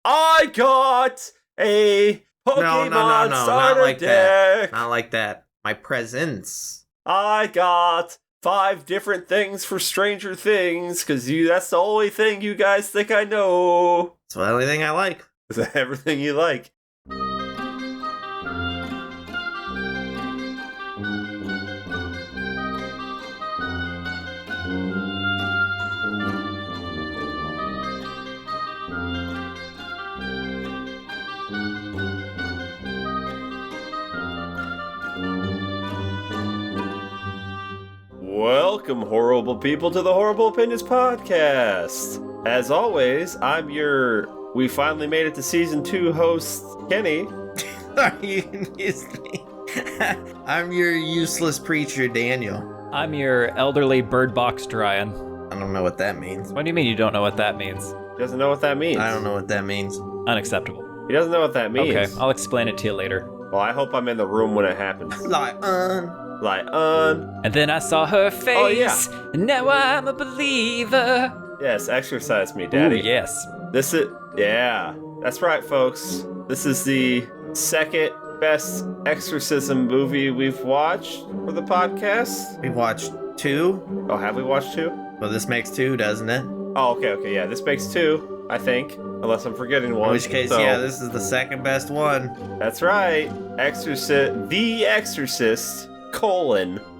I got a Pokemon No, starter not like deck. that. Not like that. My presents. I got 5 different things for Stranger Things, because that's the only thing you guys think I know. It's the only thing I like. Is that everything you like? Welcome, horrible people, to the Horrorble Opinions podcast. As always, I'm we finally made it to season 2 host, Kenny. Excuse me. I'm your useless preacher, Daniel. I'm your elderly bird box Ryan. I don't know what that means. What do you mean you don't know what that means? He doesn't know what that means. I don't know what that means. Unacceptable. He doesn't know what that means. Okay, I'll explain it to you later. Well, I hope I'm in the room when it happens. And then I saw her face. Oh, yeah. And now I'm a believer. Yes, exorcise me, Daddy. Ooh, yes. Yeah, that's right, folks. This is the second best exorcism movie we've watched for the podcast. We've watched 2. Oh, have we watched 2? Well, this makes 2, doesn't it? Oh, okay, yeah, this makes 2, I think. Unless I'm forgetting one. In which case, yeah, this is the second best one. That's right. The Exorcist,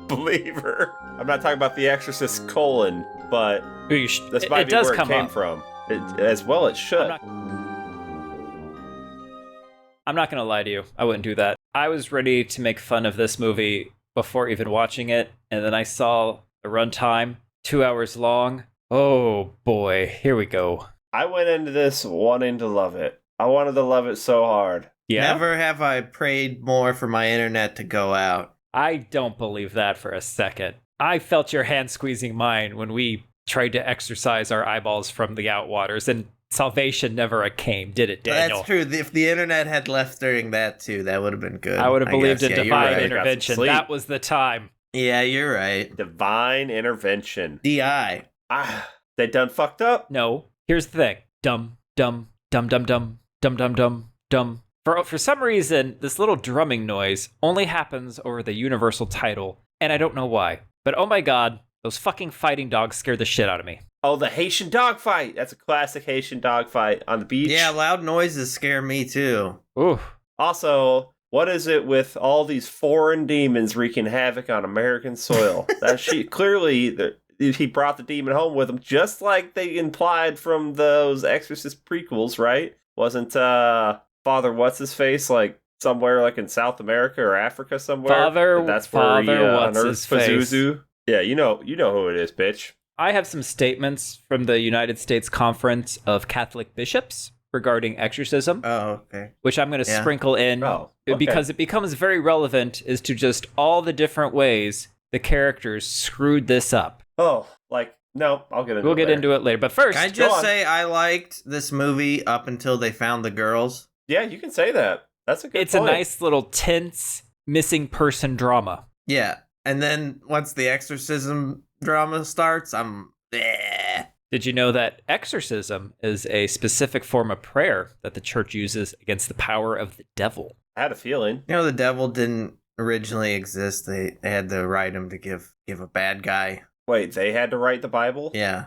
believer. I'm not talking about The Exorcist, but this might be where it came from. It should. I'm not gonna lie to you. I wouldn't do that. I was ready to make fun of this movie before even watching it, and then I saw the runtime, 2 hours long. Oh boy, here we go. I went into this wanting to love it. I wanted to love it so hard. Yeah? Never have I prayed more for my internet to go out. I don't believe that for a second. I felt your hand squeezing mine when we tried to exorcise our eyeballs from the outwaters, and salvation never came, did it, Daniel? That's true. If the internet had left during that too, that would have been good. I would have believed in divine right. intervention. That was the time. Yeah, you're right. Divine intervention. DI. They done fucked up? No. Here's the thing. Dum, dum, dum, dum, dum, dum, dum, dum, dum. For some reason, this little drumming noise only happens over the universal title, and I don't know why. But oh my god, those fucking fighting dogs scared the shit out of me. Oh, the Haitian dogfight. That's a classic Haitian dogfight on the beach. Yeah, loud noises scare me too. Ooh. Also, what is it with all these foreign demons wreaking havoc on American soil? He brought the demon home with him, just like they implied from those Exorcist prequels, right? Wasn't Father What's-His-Face like somewhere like in South America or Africa somewhere? That's where he unearthed Pazuzu. Yeah, you know who it is, bitch. I have some statements from the United States Conference of Catholic Bishops regarding exorcism. Oh, okay. Which I'm going to sprinkle in because it becomes very relevant as to just all the different ways the characters screwed this up. Oh, no, I'll get into it. We'll get into it later. But first, can I just say I liked this movie up until they found the girls? Yeah, you can say that. That's a good point. It's a nice little tense missing person drama. Yeah. And then once the exorcism drama starts, I'm... Did you know that exorcism is a specific form of prayer that the church uses against the power of the devil? I had a feeling. You know, the devil didn't originally exist. They had to write him to give a bad guy. Wait, they had to write the Bible? Yeah.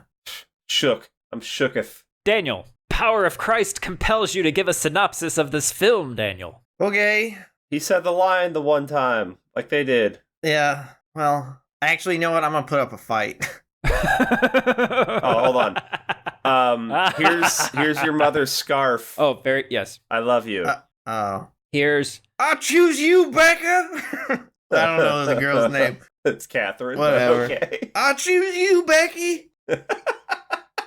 Shook. I'm shooketh. Daniel, power of Christ compels you to give a synopsis of this film, Daniel. Okay. He said the line the one time, like they did. Yeah, well, actually, you know what? I'm gonna put up a fight. Oh, hold on. Here's your mother's scarf. Oh, yes. I love you. Here's... I'll choose you, Becca! I don't know the girl's name. It's Catherine. Whatever. Okay. I'll choose you, Becky!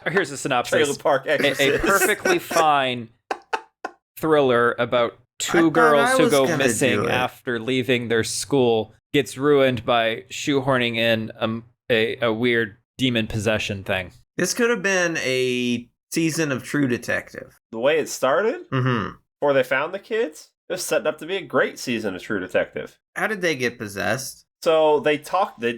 Here's a synopsis. Trailer Park Exorcist. A perfectly fine thriller about two girls who go missing after leaving their school gets ruined by shoehorning in a weird demon possession thing. This could have been a season of True Detective. The way it started? Mm-hmm. Before they found the kids? It was setting up to be a great season of True Detective. How did they get possessed? So they talk to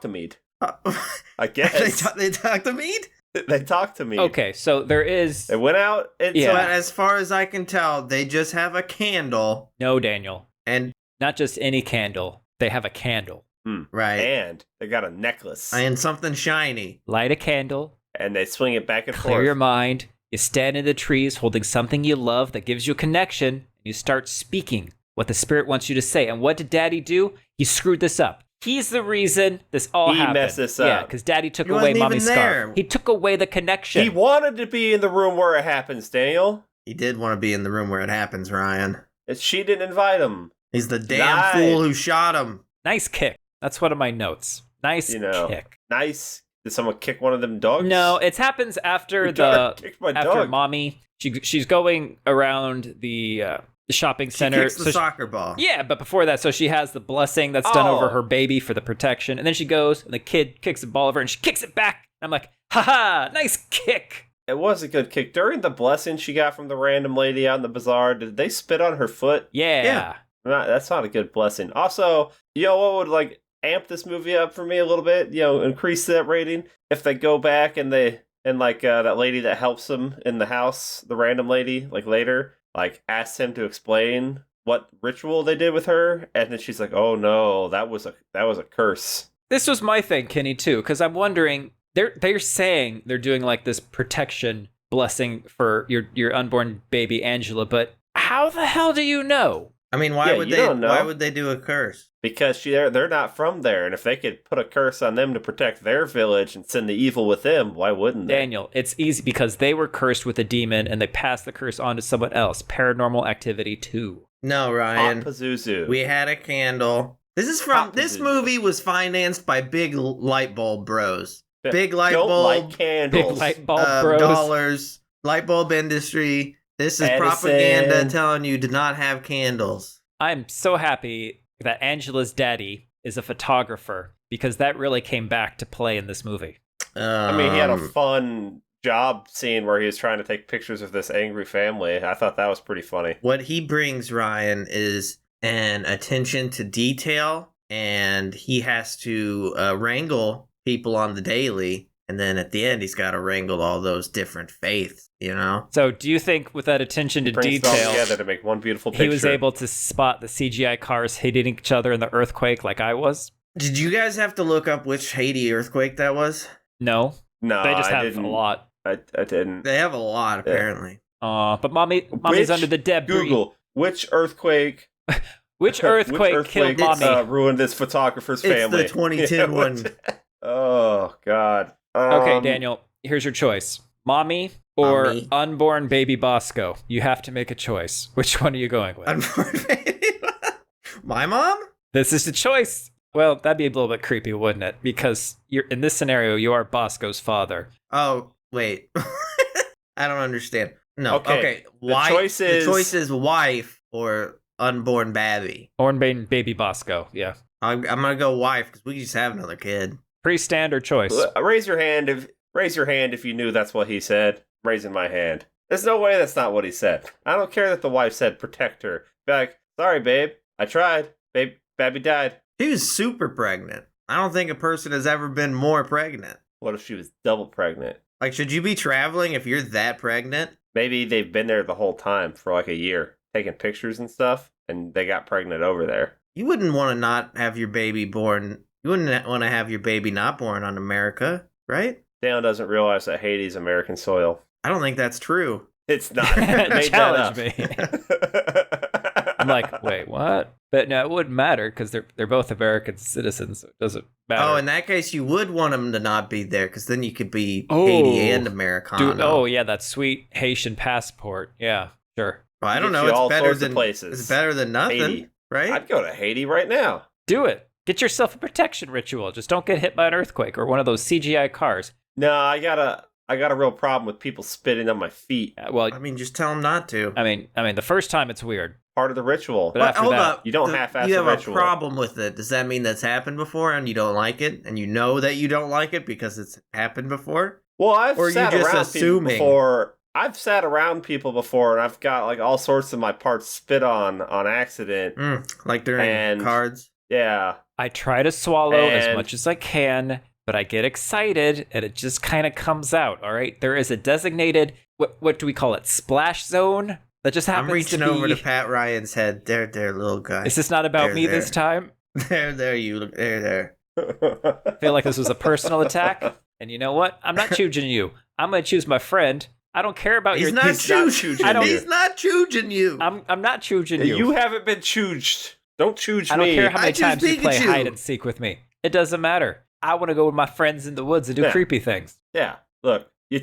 Mead. I guess. they talk to Mead? They talked to me. Okay, so there is... They went out and Yeah. But as far as I can tell, they just have a candle. No, Daniel. And Not just any candle. They have a candle. right. And they got a necklace. And something shiny. Light a candle. And they swing it back and Clear forth. your mind. You stand in the trees holding something you love that gives you a connection. And you start speaking what the spirit wants you to say. And what did Daddy do? He screwed this up. He's the reason this all He happened. messed this Yeah, up. because Daddy took He away wasn't Mommy's even there. scarf. He took away the connection. He wanted to be in the room where it happens, Daniel. He did want to be in the room where it happens, Ryan. She didn't invite him. He's the damn Nice. fool who shot him. Nice kick. That's one of my notes. Nice kick. Nice. Did someone kick one of them dogs? No, it happens after Your dog kicked my after dog. Mommy. She's going around the shopping She center. kicks the soccer ball. Yeah, but before that, so she has the blessing that's done over Oh. her baby for the protection, and then she goes and the kid kicks the ball over and she kicks it back. I'm like, haha, nice kick. It was a good kick. During the blessing she got from the random lady out in the bazaar, did they spit on her foot? Yeah. That's not a good blessing. Also, what would like amp this movie up for me a little bit? Increase that rating if they go back and that lady that helps him in the house, the random lady, like later, like asks him to explain what ritual they did with her, and then she's like, "Oh no, that was a curse." This was my thing, Kenny, too, because I'm wondering, they're saying they're doing like this protection blessing for your unborn baby Angela, but how the hell do you know? I mean, why Yeah, would you they? don't know. Why would they do a curse? Because they're not from there, and if they could put a curse on them to protect their village and send the evil with them, why wouldn't they? Daniel, it's easy because they were cursed with a demon and they passed the curse on to someone else. Paranormal Activity 2. No, Ryan. Pazuzu. We had a candle. This movie was financed by big light bulb bros. Big light Don't bulb. light candles. Big light bulb bros. Dollars. Light bulb industry. This is Edison. propaganda telling you to not have candles. I'm so happy that Angela's daddy is a photographer because that really came back to play in this movie. I mean, he had a fun job scene where he was trying to take pictures of this angry family. I thought that was pretty funny. What he brings, Ryan, is an attention to detail, and he has to wrangle people on the daily, and then at the end, he's got to wrangle all those different faiths, So do you think with that attention to Brings it all detail, together to make one beautiful picture. he was able to spot the CGI cars hitting each other in the earthquake like I was? Did you guys have to look up which Haiti earthquake that was? No. No, They just I have didn't. a lot. I didn't. They have a lot, apparently. But mommy's Which- under the debris. Google which earthquake. Which earthquake killed mommy? Ruined this photographer's It's family. the 2010 one. Oh God. Okay, Daniel, here's your choice. Mommy or Mommy. unborn baby Bosco? You have to make a choice. Which one are you going with? My mom? This is the choice. Well, that'd be a little bit creepy, wouldn't it? Because you're in this scenario, you are Bosco's father. Oh, wait. I don't understand. No, okay. The choice is- the choice is wife or unborn babby. Born baby Bosco, yeah. I'm gonna go wife because we can just have another kid. Pretty standard choice. Raise your hand if you knew that's what he said. Raising my hand. There's no way that's not what he said. I don't care that the wife said protect her. Be like, sorry, babe. I tried. Babe, Babby died. She was super pregnant. I don't think a person has ever been more pregnant. What if she was double pregnant? Like, should you be traveling if you're that pregnant? Maybe they've been there the whole time for like a year, taking pictures and stuff, and they got pregnant over there. You wouldn't want to not have your baby born. You wouldn't want to have your baby not born on America, right? Daniel doesn't realize that Haiti's American soil. I don't think that's true. It's not. They made Challenge that up. I'm like, wait, what? But no, it wouldn't matter because they're both American citizens, so it doesn't matter. Oh, in that case, you would want them to not be there because then you could be Oh. Haiti and Americano. Oh, yeah, that sweet Haitian passport. Yeah, sure. Well, I don't Gets know. you all It's better sorts of than places. It's better than nothing, Haiti. right? I'd go to Haiti right now. Do it. Get yourself a protection ritual. Just don't get hit by an earthquake or one of those CGI cars. No, I got a real problem with people spitting on my feet. Well, I mean, just tell them not to. I mean, the first time it's weird. Part of the ritual. But after hold that, up. you don't half-ass You the have ritual. a problem with it. Does that mean that's happened before and you don't like it? And you know that you don't like it because it's happened before? Well, I've Or are you sat just around assuming? people before. I've sat around people before, and I've got like all sorts of my parts spit on accident. Like during And- cards? Yeah, I try to swallow as And- much as I can, but I get excited and it just kind of comes out. All right. There is a designated, what do we call it? Splash zone that just happens. I'm reaching over to pat Ryan's head. There, little guy. Is this not about me this time? There, you look. There. I feel like this was a personal attack. And you know what? I'm not choosing you. I'm going to choose my friend. I don't care about He's your... not choosing you. He's not choosing you. I'm not choosing you. You haven't been choosed. Don't choose me. I don't care how many times you play Pikachu. hide and seek with me. It doesn't matter. I want to go with my friends in the woods and do creepy things. Yeah. Look, you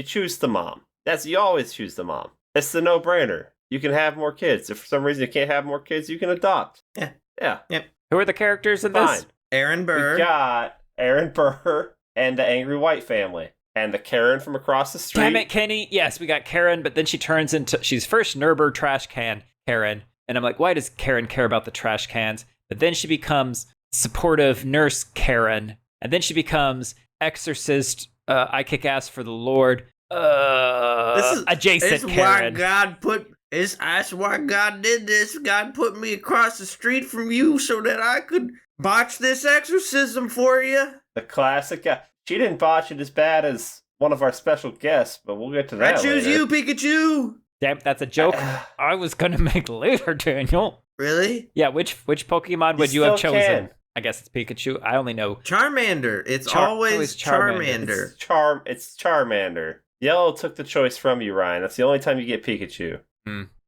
choose the mom. You always choose the mom. It's the no-brainer. You can have more kids. If for some reason you can't have more kids, you can adopt. Yeah. Yep. Who are the characters in Fine. this? Aaron Burr. We got Aaron Burr and the Angry White family. And the Karen from across the street. Damn it, Kenny. Yes, we got Karen, but then she turns into... She's first Nerber trash can Karen. And I'm like, why does Karen care about the trash cans? But then she becomes supportive nurse Karen. And then she becomes exorcist, I kick ass for the Lord, adjacent Karen. That's why God did this. God put me across the street from you so that I could botch this exorcism for you. The classic guy. She didn't botch it as bad as one of our special guests, but we'll get to that I choose later. you, Pikachu. Damn, that's a joke I was going to make later, Daniel. Really? Yeah, which Pokemon would you have chosen? Can. I guess it's Pikachu. I only know... Charmander. It's always Charmander. It's Charmander. Yellow took the choice from you, Ryan. That's the only time you get Pikachu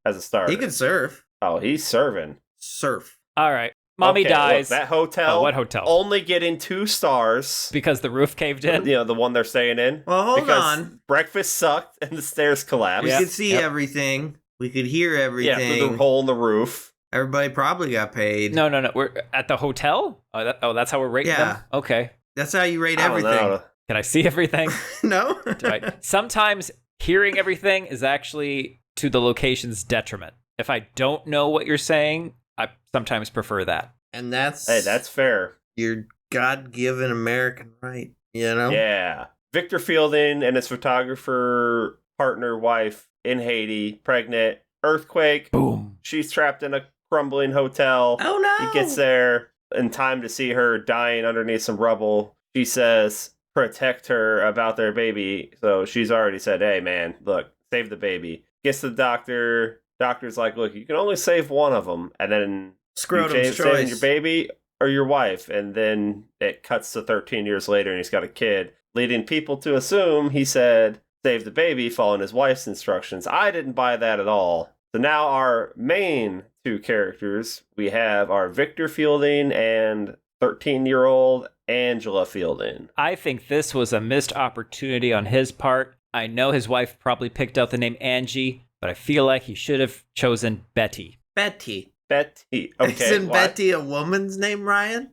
as a starter. He can surf. Oh, he's serving. Surf. All right. Mommy dies. Look, that hotel. Oh, what hotel? Only getting 2 stars. Because the roof caved in? You know, the one they're staying in. Well, hold because on. Breakfast sucked and the stairs collapsed. We could see everything. We could hear everything. Yeah, through the hole in the roof. Everybody probably got paid. No. We're at the hotel? That's how we're rating them? Okay. That's how you rate I don't everything. know. Can I see everything? No? Right. Sometimes hearing everything is actually to the location's detriment. If I don't know what you're saying, I sometimes prefer that. And that's fair. Your God-given American right, you know? Yeah. Victor Fielding and his photographer, partner, wife in Haiti, pregnant, earthquake. Boom. She's trapped in a crumbling hotel. Oh, no. He gets there in time to see her dying underneath some rubble. She says, protect her about their baby. So she's already said, hey, man, look, save the baby. Gets to the doctor. Doctor's like, look, you can only save one of them. And then Scrotum's saving choice. your baby or your wife. And then it cuts to 13 years later and he's got a kid, leading people to assume he said, save the baby, following his wife's instructions. I didn't buy that at all. So now our main 2 characters, we have our Victor Fielding and 13-year-old Angela Fielding. I think this was a missed opportunity on his part. I know his wife probably picked out the name Angie, but I feel like he should have chosen Betty. Betty. Okay. Isn't Betty a woman's name, Ryan?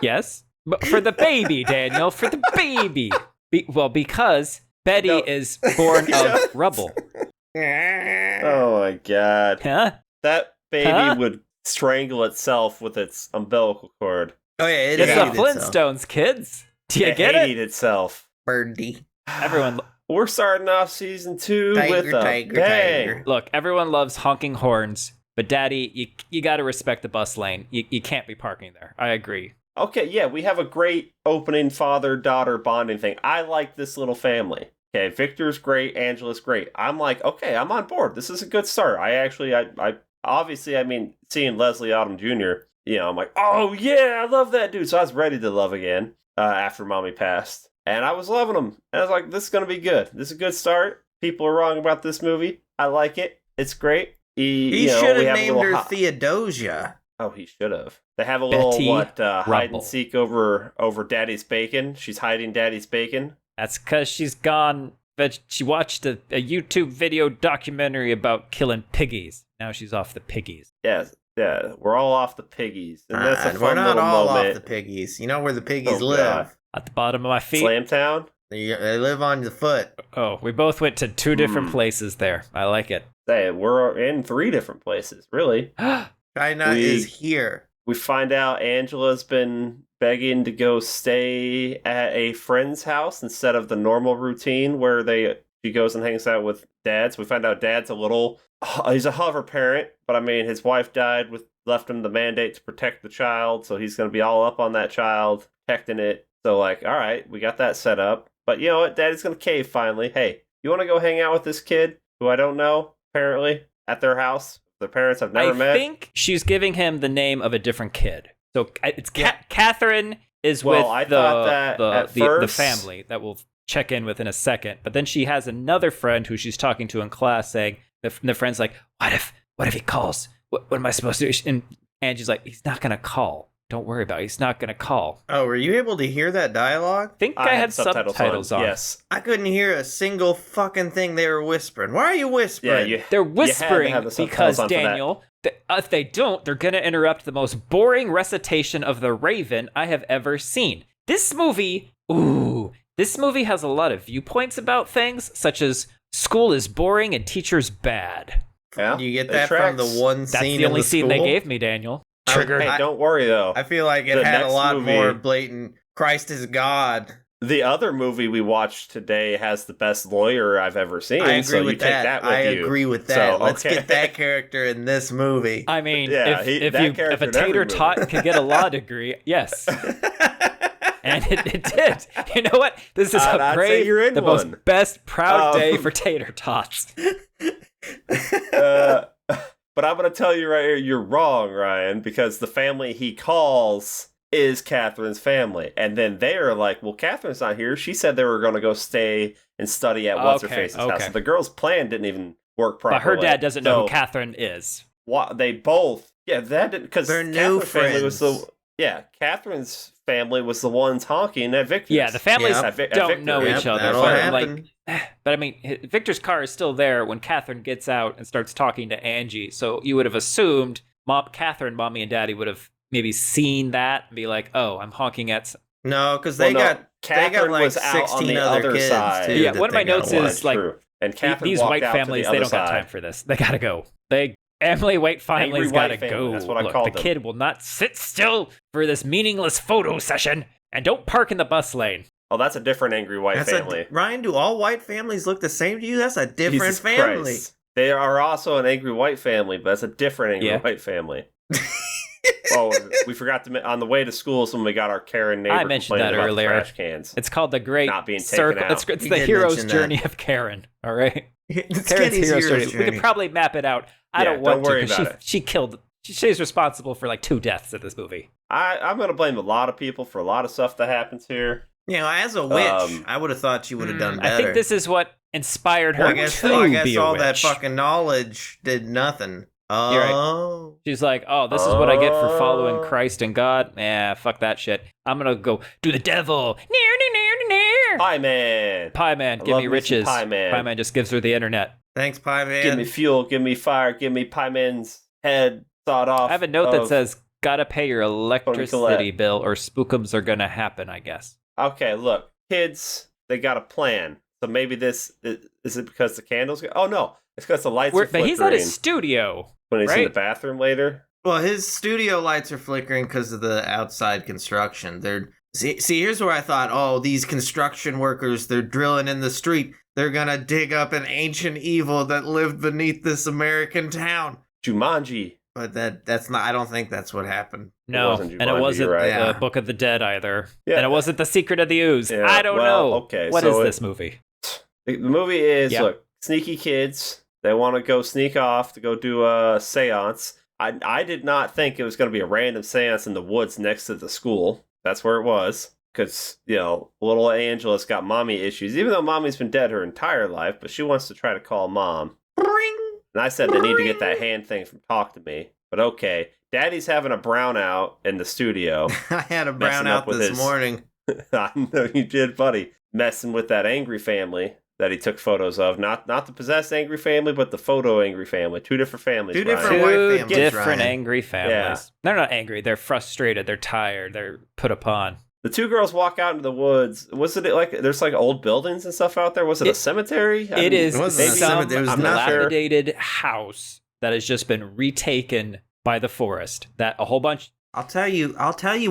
Yes, but for the baby, Daniel, for the baby. Because Betty is born of rubble. Oh my god. Huh? That baby would strangle itself with its umbilical cord. Oh, yeah, It's the Flintstones, kids. Do you get it? Ate itself. Birdie. Everyone... We're starting off season 2 with a bang. Tiger. Look, everyone loves honking horns, but Daddy, you got to respect the bus lane. You can't be parking there. I agree. Okay, yeah, we have a great opening father-daughter bonding thing. I like this little family. Okay, Victor's great, Angela's great. I'm like, okay, I'm on board. This is a good start. I obviously, seeing Leslie Odom Jr., I'm like, oh yeah, I love that dude. So I was ready to love again after Mommy passed. And I was loving him. And I was like, this is going to be good. This is a good start. People are wrong about this movie. I like it. It's great. He should have named her Theodosia. Oh, he should have. They have a little, hide and seek over Daddy's bacon. She's hiding Daddy's bacon. That's because she's gone, but she watched a YouTube video documentary about killing piggies. Now she's off the piggies. Yes. Yeah, we're all off the piggies. And that's a fun we're not little all moment. off the piggies. You know where the piggies Oh, live? God. At the bottom of my feet. Slamtown? They live on the foot. Oh, we both went to 2 different places there. I like it. Hey, we're in 3 different places, really. China is here. We find out Angela's been begging to go stay at a friend's house instead of the normal routine where she goes and hangs out with Dad. So we find out Dad's he's a hover parent, but his wife died left him the mandate to protect the child, so he's going to be all up on that child, protecting it. So like, all right, we got that set up. But you know what? Daddy's gonna cave finally. Hey, you want to go hang out with this kid who I don't know? Apparently, at their house, their parents I've never met. I think she's giving him the name of a different kid. So it's Catherine is with the family that we'll check in with in a second. But then she has another friend who she's talking to in class, saying the friend's like, "What if he calls? What am I supposed to do?" And Angie's like, "He's not gonna call. Don't worry about it. He's not gonna call." Oh, were you able to hear that dialogue? I think I had subtitles on. Yes. I couldn't hear a single fucking thing they were whispering. Why are you whispering? Yeah, they're whispering because, Daniel, if they don't, they're going to interrupt the most boring recitation of the Raven I have ever seen. This movie has a lot of viewpoints about things, such as school is boring and teachers bad. Yeah, you get that from the one scene. That's the only scene they gave me, Daniel. Triggered. Hey, don't worry though. I feel like it had a lot more blatant Christ is God. The other movie we watched today has the best lawyer I've ever seen. I agree so with you take that with I you. agree with that. So, Let's get that character in this movie. I mean, yeah, if a tater tot could get a law degree, yes. And it did. You know what? This is the most best proud day for tater tots. But I'm going to tell you right here, you're wrong, Ryan, because the family he calls is Catherine's family. And then they're like, well, Catherine's not here. She said they were going to go stay and study at What's-Her-Face's house. So the girl's plan didn't even work properly. But her dad doesn't know who Catherine is. They both, that didn't, because they're new friends. Catherine's family was the ones honking at Victor's. Yeah, the families don't know each other. That'll happen. But I mean, Victor's car is still there when Catherine gets out and starts talking to Angie. So you would have assumed Catherine, mommy, and daddy would have maybe seen that and be like, "Oh, I'm honking at." No, because they got like 16 other kids side. too. Yeah, one of my notes is like, and these white families, they don't got time for this. They gotta go. Emily White family's gotta go. That's what I called them. The kid will not sit still for this meaningless photo session, and don't park in the bus lane. Oh, that's a different angry white family. Ryan, do all white families look the same to you? That's a different Jesus family. Christ. They are also an angry white family, but that's a different angry white family. Oh, we forgot to on the way to school. When we got our Karen neighbor. I mentioned that earlier. Trash cans. It's called the Great not being Circle. taken out. It's the hero's journey of Karen. All right, Karen's hero's journey. We could probably map it out. I don't want to because she killed. She's responsible for like 2 deaths in this movie. I'm going to blame a lot of people for a lot of stuff that happens here. You know, as a witch, I would have thought she would have done better. I think this is what inspired her I guess all that fucking knowledge did nothing. Oh. You're right. She's like, oh, this is what I get for following Christ and God. Fuck that shit. I'm going to go do the devil. Pie Man. Pie Man, give me riches. Pie Man. Pie Man just gives her the internet. Thanks, Pie Man. Give me fuel, give me fire, give me Pie Man's head sawed off. I have a note that says, gotta pay your electricity bill or spookums are gonna happen, I guess. Okay, look, kids, they got a plan. So maybe this, is it because the candles go? Oh no, it's because the lights are flickering. But he's at his studio. When he's in the bathroom later? Well, his studio lights are flickering because of the outside construction. See, here's where I thought, oh, these construction workers, they're drilling in the street. They're gonna dig up an ancient evil that lived beneath this American town. Jumanji. But that's not, I don't think that's what happened. No, and it wasn't the Book of the Dead either. Yeah. And it wasn't The Secret of the Ooze. Yeah. I don't know. Okay, what is this movie? The movie is, look, sneaky kids. They want to go sneak off to go do a seance. I did not think it was going to be a random seance in the woods next to the school. That's where it was. Because, little Angela's got mommy issues. Even though mommy's been dead her entire life, but she wants to try to call mom. And I said they need to get that hand thing from Talk to Me. But okay. Daddy's having a brownout in the studio. I had a brownout this morning. I know you did, buddy. Messing with that angry family that he took photos of. Not the possessed angry family, but the photo angry family. 2 different families. Two different white families. Different angry families. Yeah. They're not angry. They're frustrated. They're tired. They're put upon. The 2 girls walk out into the woods. Was it like there's like old buildings and stuff out there? Was it a cemetery? It is some dilapidated house that has just been retaken by the forest. That a whole bunch. I'll tell you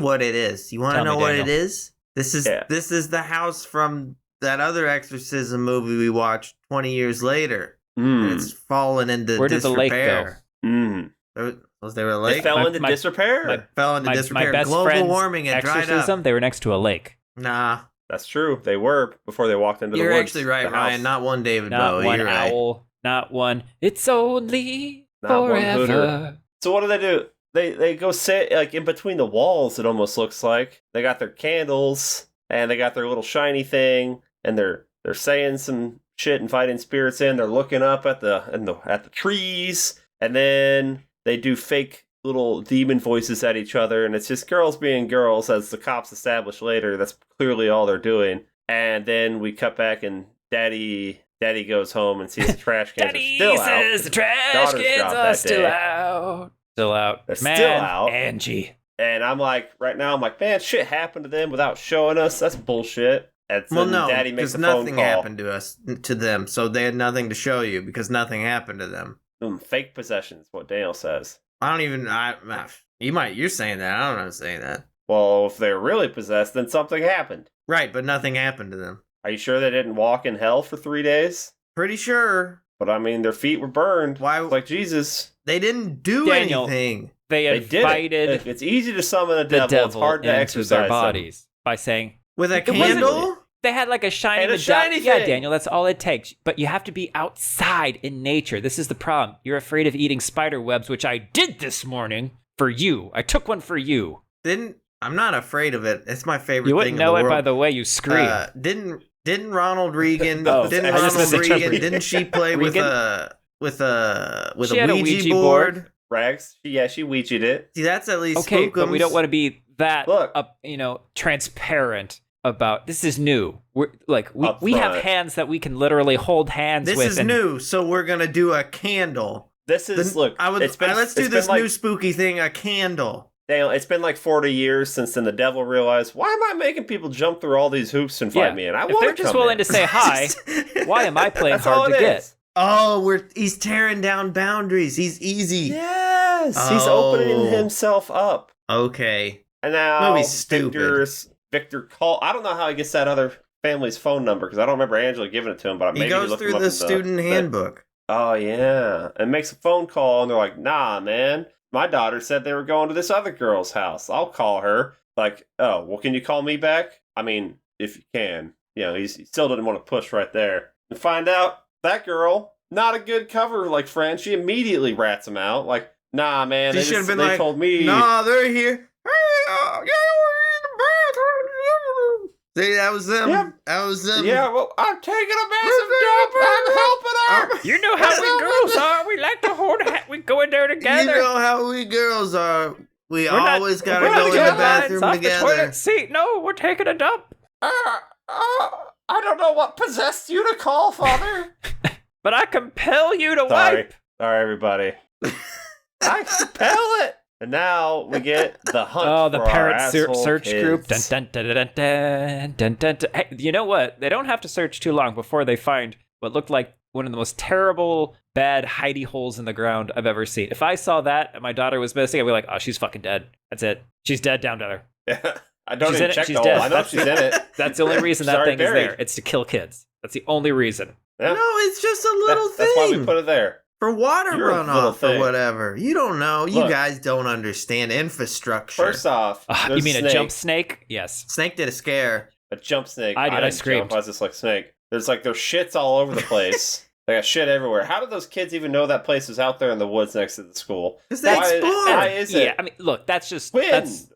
what it is. You want to know what it is? This is the house from that other exorcism movie we watched 20 years later. And it's fallen into disrepair. Where did the lake go? Was there a lake? It fell into disrepair. Fell into My disrepair. best Global friend's warming and dried exorcism, up. they were next to a lake. Nah. That's true. They were before they walked into the woods. You're actually right, Ryan. Not one David Not Bowie. one You're owl. right. Not one. It's only Not one forever. hooter. So what do? They go sit like in between the walls. It almost looks like they got their candles and they got their little shiny thing, and they're saying some shit and fighting spirits in. They're looking up at the trees, and then they do fake little demon voices at each other, and it's just girls being girls, as the cops establish later. That's clearly all they're doing. And then we cut back, and Daddy goes home and sees the trash cans are still out. Daddy says the trash cans are still out. Still out. They're Man, still out. Angie. And I'm like, right now, man, shit happened to them without showing us. That's bullshit. And Well, no, Daddy makes because a phone nothing call. happened to them, so they had nothing to show you because nothing happened to them. Fake possessions, what Daniel says. I don't even. You're saying that. I don't know. I'm saying that. Well, if they're really possessed, then something happened. Right, but nothing happened to them. Are you sure they didn't walk in hell for 3 days? Pretty sure. But I mean, their feet were burned. Why? Like Jesus. They didn't do Daniel, anything. They Did invited it. It's easy to summon a the devil. It's hard to into exercise their them. bodies by saying, With a It wasn't- candle? they had like a shiny And a medallion. shiny Yeah, thing. Daniel, that's all it takes. But you have to be outside in nature. This is the problem. You're afraid of eating spider webs, which I did this morning for you. I took one for you. I'm not afraid of it. It's my favorite You thing wouldn't in the know world. it by the way you scream. Didn't Ronald Reagan? Oh, didn't I was Ronald listening to Reagan? you. Didn't she play Reagan? with a She had a Ouija, Ouija board? board. Rags? she Ouija'd it. See, that's at least Okay, but we spookums. don't want to be that Look. transparent about this is new. We're like Up we have front. hands that we can literally hold hands This with. is and new, so we're gonna do a candle. This is, look, let's do it's this been like, new spooky thing, a candle. Daniel, it's been like 40 years since then the devil realized, why am I making people jump through all these hoops and fight me? And I if want they're to just come willing in. to say hi, why am I playing That's all hard it to get? is. Oh, he's tearing down boundaries. He's easy. Yes, he's Oh. opening himself up. Okay. And now Movie's stupid. Victor call. I don't know how he gets that other family's phone number because I don't remember Angela giving it to him. But maybe He goes looked through him up the in student handbook. Oh yeah, and makes a phone call, and they're like, "Nah, man, my daughter said they were going to this other girl's house. I'll call her." Like, oh, well, can you call me back? I mean, if you can. You know, he still didn't want to push right there. And find out that girl, not a good cover, like, friend. She immediately rats him out. Like, nah, man, She they, should have been they like, told me. "Nah, they're here. Hey, yeah, we're in the bathroom." See, that was them. Yep. That was them. Yeah, well, I'm taking a massive dump. I'm helping her. You know how we girls are. We like to hold we go in there together. You know how we girls are. We We're not- always gotta we're go not in the getting bathroom lines off the together. toilet seat. No, we're taking a dump. I don't know what possessed you to call, Father. But I compel you to Sorry. wipe. Sorry, everybody. I compel it. And now we get the hunt. Oh, the for our parent asshole search kids. group. Dun, dun, dun, dun, dun, dun, dun, dun. Hey, you know what? They don't have to search too long before they find what looked like one of the most terrible, bad hidey holes in the ground I've ever seen. If I saw that and my daughter was missing, I'd be like, oh, she's fucking dead. That's it. She's dead down there. Yeah. I don't She's even in it. check She's the dead. hole. I know That's- she's in it. That's the only reason that Sorry, thing is buried. there. It's to kill kids. That's the only reason. Yeah. No, it's just a little thing. That's why we put it there. For water You're a little runoff or thing. whatever. You don't know. You Look. guys don't understand infrastructure. First off, You there's mean a a snake. jump snake? Yes. Snake did a scare. A jump snake. I did. I didn't screamed. jump. I was just like snake. There's shits all over the place. They got shit everywhere. How did those kids even know that place was out there in the woods next to the school? Because they Why- explore. why is it? Yeah, I mean, look, that's just When? that's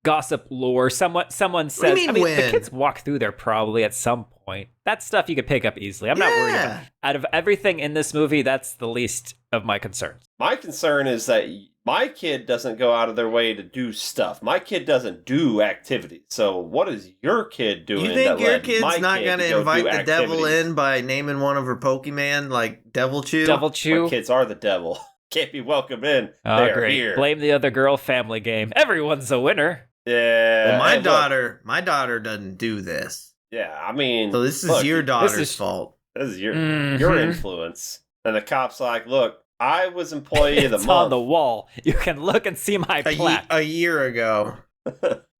gossip lore. Someone says. do you mean I mean, when? the kids walk through there probably at some point. That's stuff you could pick up easily. I'm not worried about. Out of everything in this movie, that's the least of my concerns. My concern is that my kid doesn't go out of their way to do stuff. My kid doesn't do activities. So what is your kid doing? You think that your led kid's my not kid going to to go invite do the devil activities? in by naming one of her Pokemon, like Devil Chew? Devil My Chew. kids are the devil. Can't be welcome in. Oh, they are great. here. Blame the other girl. Family game. Everyone's a winner. Yeah. Well, my and look, daughter doesn't do this. yeah, I mean. So this is look, your daughter's is- fault. This is your Mhm. influence. And the cop's like, look, I was employee of the It's month. on the wall. You can look and see my plaque. A year ago.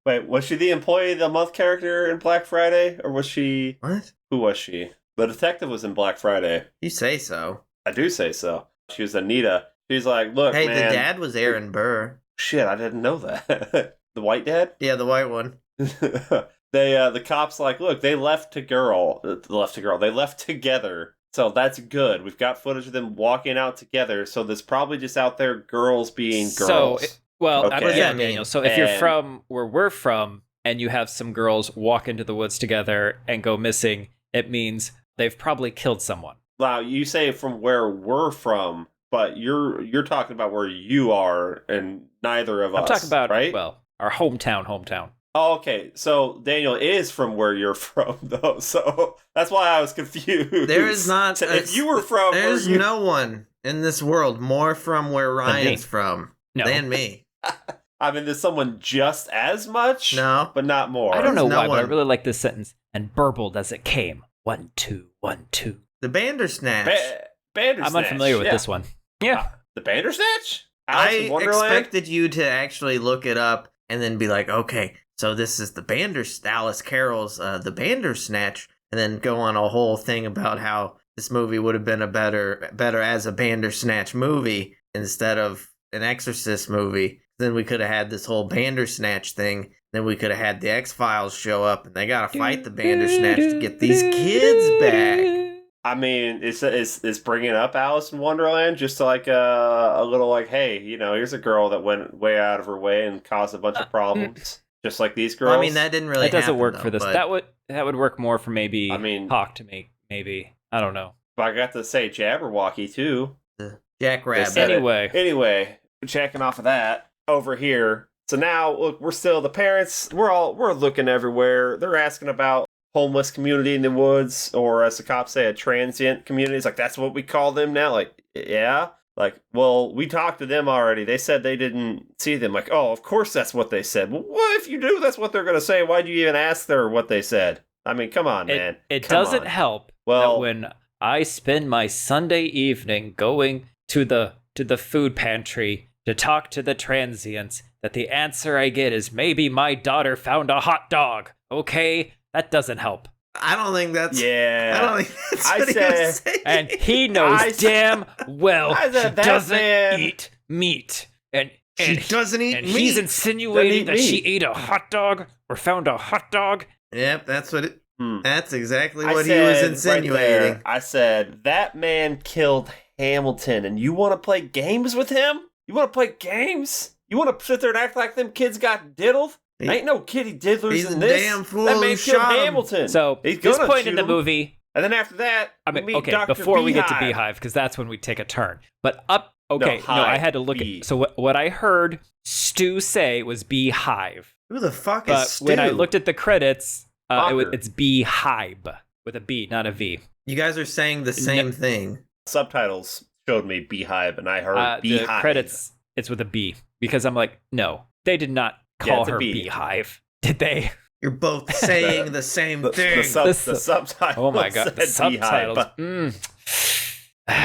Wait, was she the employee of the month character in Black Friday? Or was she... What? Who was she? The detective was in Black Friday. You say so. I do say so. She was Anita. He's like, look, Hey, man. the dad was Aaron Burr. Shit, I didn't know that. The white dad? Yeah, the white one. The cops like, look, they left together. So that's good. We've got footage of them walking out together. So there's probably just out there girls being girls. I'm Okay. with you, Yeah, Daniel. So if you're from where we're from and you have some girls walk into the woods together and go missing, it means they've probably killed someone. Wow, you say from where we're from, but you're talking about where you are, and neither of us. I'm talking about, right? well, our hometown. Oh, okay. So Daniel is from where you're from, though. So that's why I was confused. There is not. So if you were from, there's no one in this world more from where Ryan's from than me. I mean, there's someone just as much, No, but not more. I don't know no why, but I one. really like this sentence. And burbled as it came. 1, 2, 1, 2. the Bandersnatch. Bandersnatch. I'm unfamiliar with this one. Yeah. The Bandersnatch? I Alice in Wonderland? expected you to actually look it up and then be like, okay, so this is the Alice Carroll's the Bandersnatch, and then go on a whole thing about how this movie would have been a better as a Bandersnatch movie instead of an Exorcist movie. Then we could have had this whole Bandersnatch thing. Then we could have had the X-Files show up, and they gotta fight the Bandersnatch to get these kids back. I mean, it's bringing up Alice in Wonderland just like a little like, hey, here's a girl that went way out of her way and caused a bunch of problems, just like these girls. Well, I mean, that didn't really. That doesn't happen, work though, for this. but- That would work more for maybe Hawk to me. Maybe. I don't know. But I got to say Jabberwocky too. Jackrabbit. They said Anyway. Anyway, checking off of that over here. So now, look, we're still the parents. We're looking everywhere. They're asking about homeless community in the woods, or as the cops say, a transient community. It's like, that's what we call them now. Like, yeah. Like, well, we talked to them already. They said they didn't see them. Like, oh, of course that's what they said. Well, what if you do? That's what they're going to say. Why'd you even ask them what they said? I mean, come on, man. It Come doesn't on. help Well- that when I spend my Sunday evening going to the food pantry to talk to the transients, that the answer I get is maybe my daughter found a hot dog. Okay? That doesn't help. I don't think that's. Yeah. I don't think that's I what he said- was saying. And he knows damn well I she said that doesn't man- eat meat. And She doesn't eat and meat. he's insinuating Doesn't eat that she meat. ate a hot dog or found a hot dog. Yep, that's what it. Hmm. That's exactly I what he was said insinuating. right there, I said, that man killed Hamilton, and you want to play games with him? You want to play games? You want to sit there and act like them kids got diddled? Ain't no kitty diddlers He's in a this. damn fool that who man killed shot him. Hamilton. So He's this gonna point shoot in the him. movie, And then after that, I mean, we meet okay, Dr. before we get to Beehive. Beehive, because that's when we take a turn. But okay, no, I Hive, had to look bee. at. So what I heard Stu say was Beehive, Who the fuck but is Stu? when I looked at the credits, Fucker. it's Beehive with a B, not a V. You guys are saying the same thing. Subtitles showed me Beehive, and I heard The Beehive. credits, it's with a B because I'm like, no, they did not call it's a her bee. Beehive, did they? You're both saying the same The, thing. the subtitles. Oh my god, the said Beehive, subtitles. but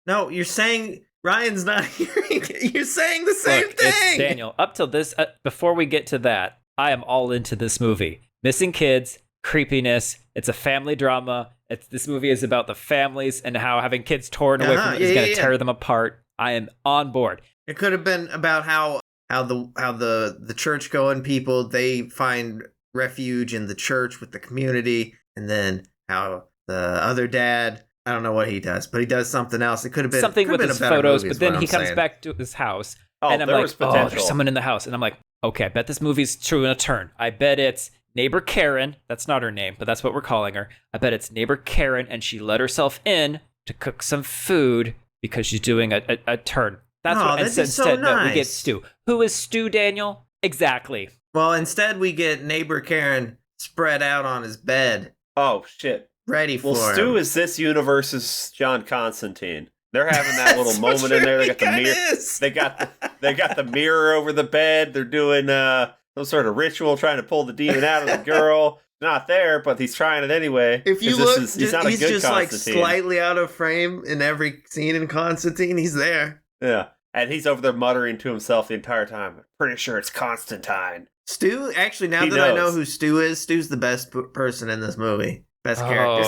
No, you're saying Ryan's not hearing it. You're saying the same Look, it's thing. Daniel, up till this, before we get to that, I am all into this movie. Missing kids, creepiness. It's a family drama. This movie is about the families and how having kids torn away from them is going to tear them apart. I am on board. It could have been about how the church going people, they find refuge in the church with the community, and then how the other dad, I don't know what he does, but he does something else. It could have been Something could with have his been a better photos, movie, but is then what he I'm comes saying. back to his house. oh, and I'm there like, was oh, potential. there's someone in the house. And I'm like, okay, I bet this movie's true in a turn. I bet it's neighbor Karen. That's not her name, but that's what we're calling her. I bet it's neighbor Karen, and she let herself in to cook some food because she's doing a turn. That's Oh, what. that'd And be so instead, no, we get nice. Stu. Who is Stu, Daniel? Exactly. Well, instead we get neighbor Karen spread out on his bed, Oh shit. ready for Well, him. Stu is this universe's John Constantine. They're having that little moment in there. They got the mirror. They got the mirror over the bed. They're doing some sort of ritual trying to pull the demon out of the girl. Not there, but he's trying it anyway. If you 'Cause look, he's not a he's good just like Constantine. slightly out of frame in every scene in Constantine. He's there. Yeah, and he's over there muttering to himself the entire time. Pretty sure it's Constantine. Stu, actually, now He that I know knows. who Stu is, Stu's the best person in this movie. Best Oh. character.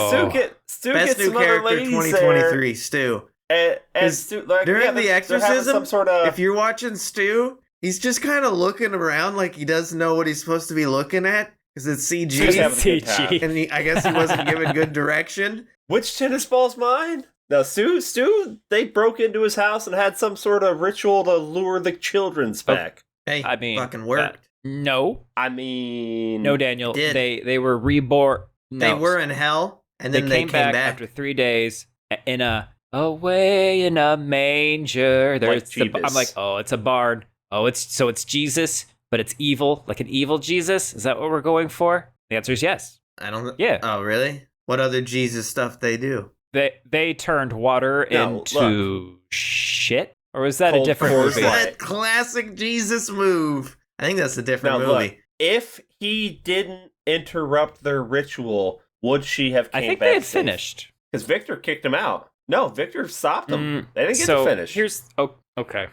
Stu Best gets new some other character ladies 2023, Stu. And Stu, like, during the they're having exorcism, some sort of. if you're watching Stu, he's just kind of looking around like he doesn't know what he's supposed to be looking at because it's CG. Just having a good time. CG. And I guess he wasn't given good direction. Which tennis ball's mine? No, Stu, they broke into his house and had some sort of ritual to lure the children's back. Hey, I mean, fucking worked. No, I mean, no, Daniel. Did. They were reborn. No. They were in hell, and then they came back. after 3 days in a away in a manger. There's I'm like, oh, it's a barn. Oh, it's Jesus, but it's evil, like an evil Jesus. Is that what we're going for? The answer is yes. I don't. Yeah. Oh, really? What other Jesus stuff they do? They turned water into shit, or was that a different Coors movie? Light. That classic Jesus move. I think that's a different movie. Look, if he didn't interrupt their ritual, would she have came I think back they had safe? finished. Because Victor kicked him out. No, Victor stopped them. They didn't get so to finish. Okay.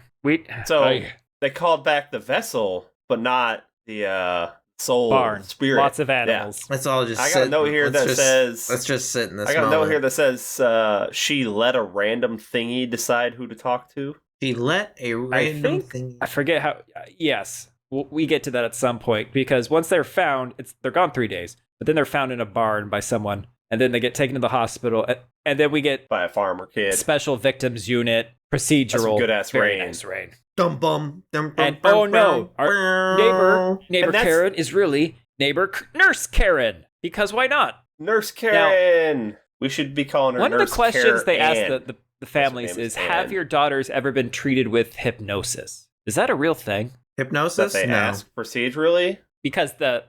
They called back the vessel, but not the soul barn. spirit. Lots of animals. Let's all just. I got a note here that says. Let's just sit in this. I got a note moment. here that says she let a random thingy decide who to talk to. She let a random thing. I forget how. Yes, we get to that at some point because once they're found, they're gone 3 days. But then they're found in a barn by someone, and then they get taken to the hospital, and then we get By a farmer kid. special victims unit procedural. good ass very rain. nice rain. Dum bum. Dum And bum. oh no, our neighbor And that's- Karen is really nurse Karen, because why not? Nurse Karen. We should be calling her One Nurse of the questions they ask Karen. the families name is, is have Anne. your daughters ever been treated with hypnosis? Is that a real thing? Hypnosis? that they No. ask procedurally. Because the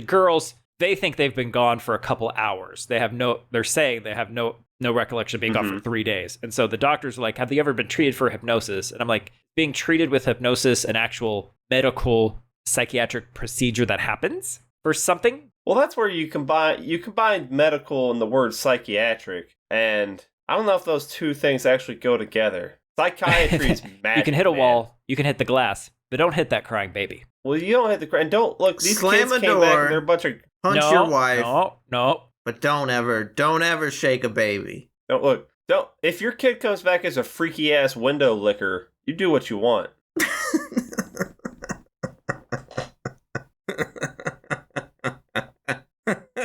girls, they think they've been gone for a couple hours. They're saying they have no recollection of being gone for 3 days. And so the doctors are like, have you ever been treated for hypnosis? And I'm like, being treated with hypnosis, an actual medical psychiatric procedure that happens for something? Well, that's where you combine medical and the word psychiatric, and I don't know if those two things actually go together. Psychiatry is magic. You can hit a man. wall, you can hit the glass, but don't hit that crying baby. Well, you don't hit the and don't look. These Slam kids a came back door. and they're a bunch of Punch no, your wife. No. But don't ever shake a baby. don't. If your kid comes back as a freaky ass window licker, you do what you want.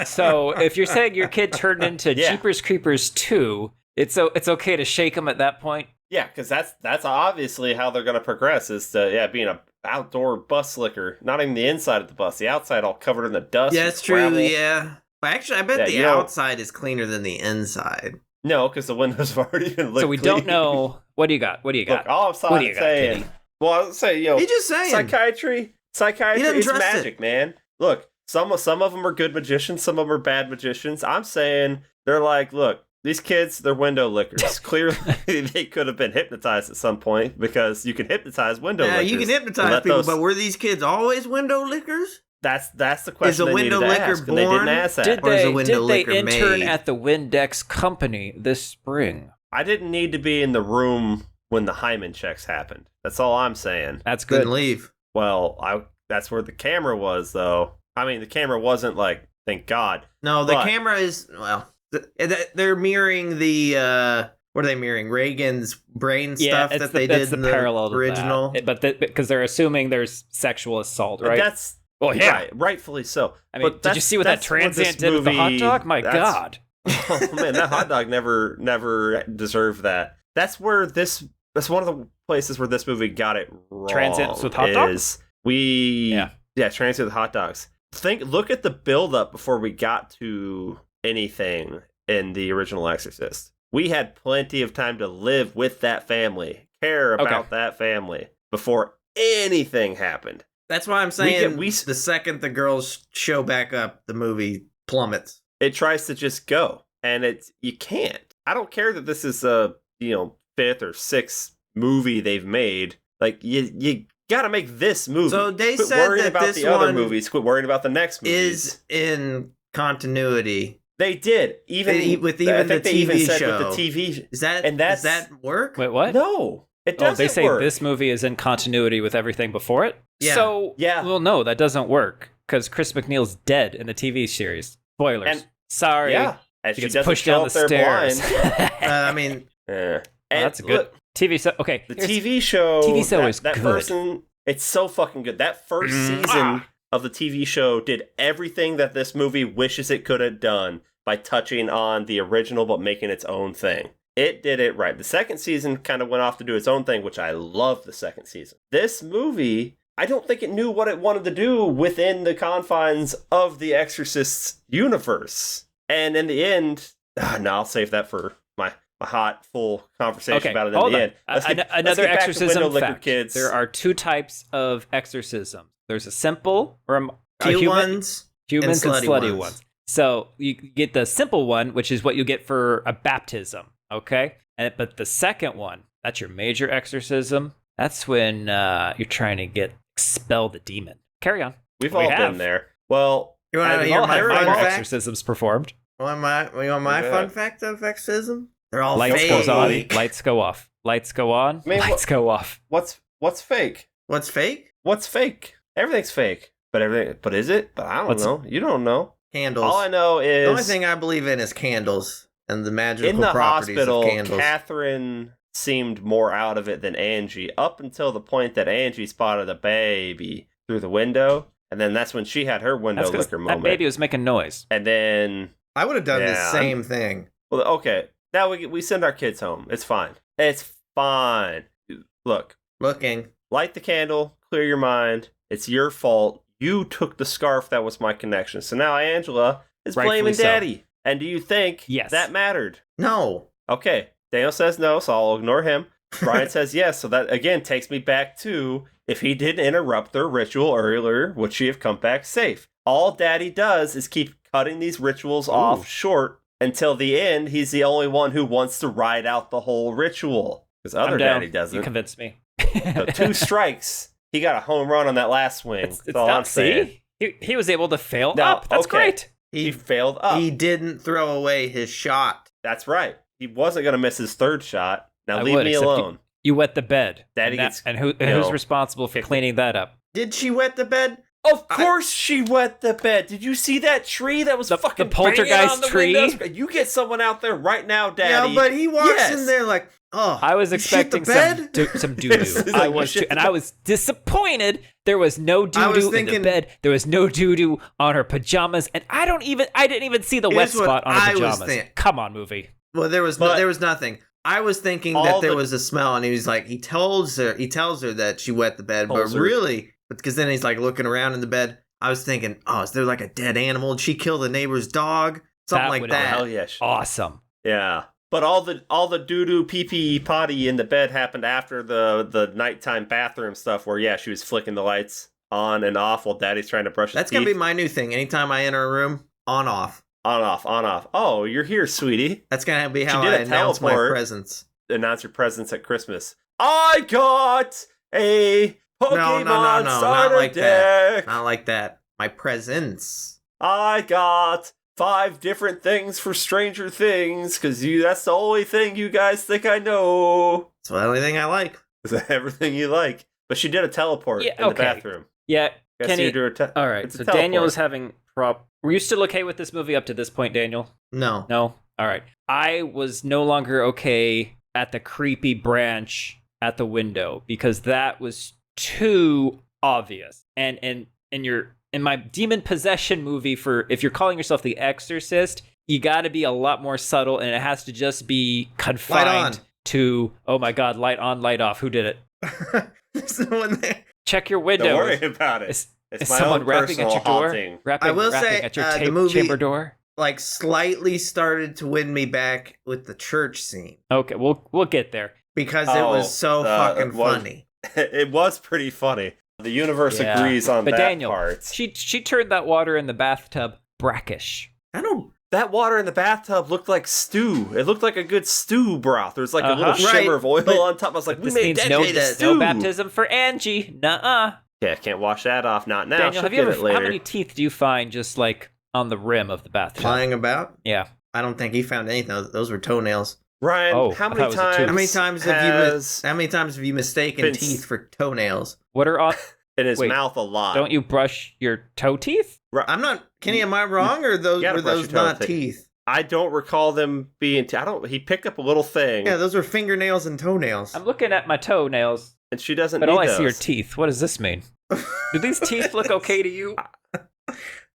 So if you're saying your kid turned into Yeah. Jeepers Creepers 2, it's okay to shake him at that point? Yeah, because that's obviously how they're gonna progress. Is to being a outdoor bus licker. Not even the inside of the bus, the outside all covered in the dust. Yeah, and it's true. gravel. Yeah. Well, actually, I bet Yeah, the you know- outside is cleaner than the inside. No, because the windows have already been licked. So we don't clean. know. What do you got? Look, all I'm What do you got, saying. kitty? Well, I would say, He just saying. psychiatry He doesn't is trust magic, man. Look, some of them are good magicians, some of them are bad magicians. I'm saying they're like, look, these kids, they're window lickers. Clearly, they could have been hypnotized at some point because you can hypnotize window Yeah, lickers. you can And hypnotize let people, those- but were these kids always window lickers? That's the question a they window needed to licker ask, and they born? didn't ask that. Did Or is a they window licker intern made? at the Windex company this spring? I didn't need to be in the room when the hymen checks happened. That's all I'm saying. That's good. Couldn't leave. Well, that's where the camera was, though. I mean, the camera wasn't like, thank God. No, the But- camera is, well, they're mirroring the, what are they mirroring? Reagan's brain stuff that they did in the parallel to original. that. But because they're assuming there's sexual assault, right? That's well, yeah. right, rightfully so. I mean, But did you see what that that's transient this did with the hot movie- dog? My that's- God. Oh man, that hot dog never deserved that. That's one of the places where this movie got it wrong. Transients with hot dogs? Yeah, transients with hot dogs. Look at the build up before we got to anything in the original Exorcist. We had plenty of time to live with that family, care about that family before anything happened. That's why I'm saying we- the second the girls show back up, the movie plummets. It tries to just go, and you can't. I don't care that this is a fifth or sixth movie they've made. Like you got to make this movie. So they Quit said worrying that about this the other one movies. Quit worrying about the next movies. Is in continuity. They did With I even think the they even TV said show. with the TV. Does that And does that work? Wait, what? No, it doesn't. They say work. this movie is in continuity with everything before it? Yeah. So, Yeah. well, no, that doesn't work because Chris McNeil's dead in the TV series. Spoilers. And- Sorry. Yeah, and She she gets doesn't pushed show down up the there stairs. blind. I mean, Eh. And that's a good look, TV show. Okay, the TV show. TV show is that good. person. It's so fucking good. That first season of the TV show did everything that this movie wishes it could have done by touching on the original but making its own thing. It did it right. The second season kind of went off to do its own thing, which I love the second season. This movie, I don't think it knew what it wanted to do within the confines of the Exorcist universe. And in the end, no, I'll save that for my hot, full conversation about it in the end. Another exorcism fact. Kids. There are two types of exorcism. There's a simple or Cute ones, humans and slutty ones. So you get the simple one, which is what you get for a baptism, okay? But the second one, that's your major exorcism. That's when you're trying to expel the demon. Carry on. We've all been there. Well, you want to hear my fun fact? Exorcisms performed. You want my fun fact of exorcism? They're all lights fake. Goes on, lights go off. Lights go on. Lights go off. What's fake? What's fake? What's fake? Everything's fake. But is it? But I don't know. You don't know. Candles. All I know is the only thing I believe in is candles and the magical in the properties hospital, of candles. Catherine seemed more out of it than Angie, up until the point that Angie spotted a baby through the window, and then that's when she had her window licker moment. That baby was making noise. And then I would have done the same thing. Well, okay. Now we send our kids home. It's fine. It's fine. Look. Looking. Light the candle. Clear your mind. It's your fault. You took the scarf that was my connection. So now Angela is blaming Daddy. And do you think that mattered? No. Okay. Daniel says no, so I'll ignore him. Brian says yes. So that, again, takes me back to if he didn't interrupt their ritual earlier, would she have come back safe? All Daddy does is keep cutting these rituals off short until the end. He's the only one who wants to ride out the whole ritual. Because other Daddy doesn't. You convinced me. So 2 strikes. He got a home run on that last swing. That's all I'm saying. He was able to fail up. That's great. He failed up. He didn't throw away his shot. That's right. He wasn't going to miss his third shot. Now leave me alone. You wet the bed. Daddy who's responsible for cleaning that up? Did she wet the bed? Of course she wet the bed. Did you see that tree that was fucking the poltergeist tree? Windows? You get someone out there right now, Daddy. Yeah, but he walks in there like, oh, I was expecting some doo-doo. I was too, and I was disappointed. There was no doo-doo in the bed. There was no doo-doo on her pajamas, and I didn't even see the wet spot on her pajamas. Come on, movie. Well, there was nothing. I was thinking that there was a smell, and he was like, he tells her that she wet the bed, but really, because then he's like looking around in the bed. I was thinking, oh, is there like a dead animal? Did she kill the neighbor's dog? Something like that. Hell yeah. Awesome. Yeah. But all the doo-doo pee-pee potty in the bed happened after the nighttime bathroom stuff where, she was flicking the lights on and off while Daddy's trying to brush his teeth. That's going to be my new thing. Anytime I enter a room, on, off. On, off, on, off. Oh, you're here, sweetie. That's going to be how I announce my presence. Announce your presence at Christmas. I got a Pokemon starter deck. Not like that. My presence. I got 5 different things for Stranger Things, because that's the only thing you guys think I know. It's the only thing I like. Is that everything you like? But she did a teleport in the bathroom. Yeah. Kenny, all right, so Daniel is having Were you still okay with this movie up to this point, Daniel? No. No? All right. I was no longer okay at the creepy branch at the window because that was too obvious. And in my demon possession movie, for if you're calling yourself the Exorcist, you got to be a lot more subtle, and it has to just be confined to, oh my God, light on, light off. Who did it? There's no one there. Check your window. Don't worry about it. Is my someone own rapping at your door? Haunting. I will say at your the movie, chamber door? Like, slightly started to win me back with the church scene. Okay, we'll get there. Because it was so fucking funny. It was pretty funny. The universe agrees on that Daniel, part. She turned that water in the bathtub brackish. That water in the bathtub looked like stew. It looked like a good stew broth. There was like a little shimmer of oil on top. I was like, we made stew. No baptism for Angie. Nuh-uh. Yeah, can't wash that off. Not now. Daniel, how many teeth do you find just like on the rim of the bathtub? Flying about? Yeah. I don't think he found anything. Those were toenails. Ryan, how many times have you mistaken teeth for toenails? What are on in his mouth a lot? Don't you brush your toe teeth? I'm not, Kenny, am I wrong, or were those not teeth? I don't recall them being. He picked up a little thing. Yeah, those were fingernails and toenails. I'm looking at my toenails, and she doesn't. But need all I those. see are teeth. What does this mean? Do these teeth look okay to you?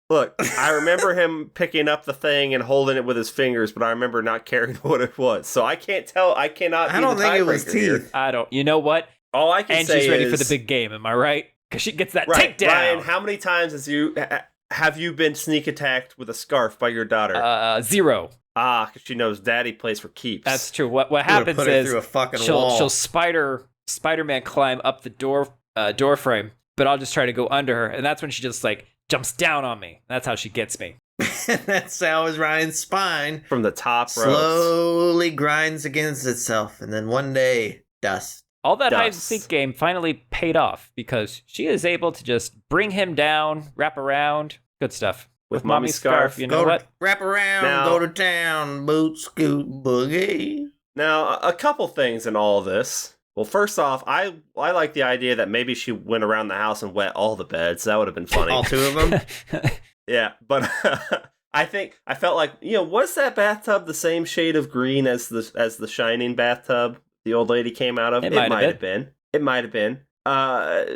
Look, I remember him picking up the thing and holding it with his fingers, but I remember not caring what it was. So I can't tell. I cannot. I don't think it was teeth. Here. I don't. You know what? All I can say is Angie's ready for the big game. Am I right? Because she gets that right, takedown. Ryan, how many times have you been sneak attacked with a scarf by your daughter? 0. Because she knows Daddy plays for keeps. That's true. What happens is through a fucking she'll wall. Spider-Man climb up the door frame, but I'll just try to go under her, and that's when she just like jumps down on me. That's how she gets me. That's how Ryan's spine from the top ropes. Slowly grinds against itself, and then one day, dust. All that hide and seek game finally paid off because she is able to just bring him down, wrap around, good stuff. With Mommy's scarf, you know what? Wrap around, go to town, boot scoot boogie. Now, a couple things in all of this. Well, first off, I like the idea that maybe she went around the house and wet all the beds. That would have been funny. All 2 of them? Yeah, but I felt like, was that bathtub the same shade of green as the Shining bathtub the old lady came out of? It might have been. It might have been.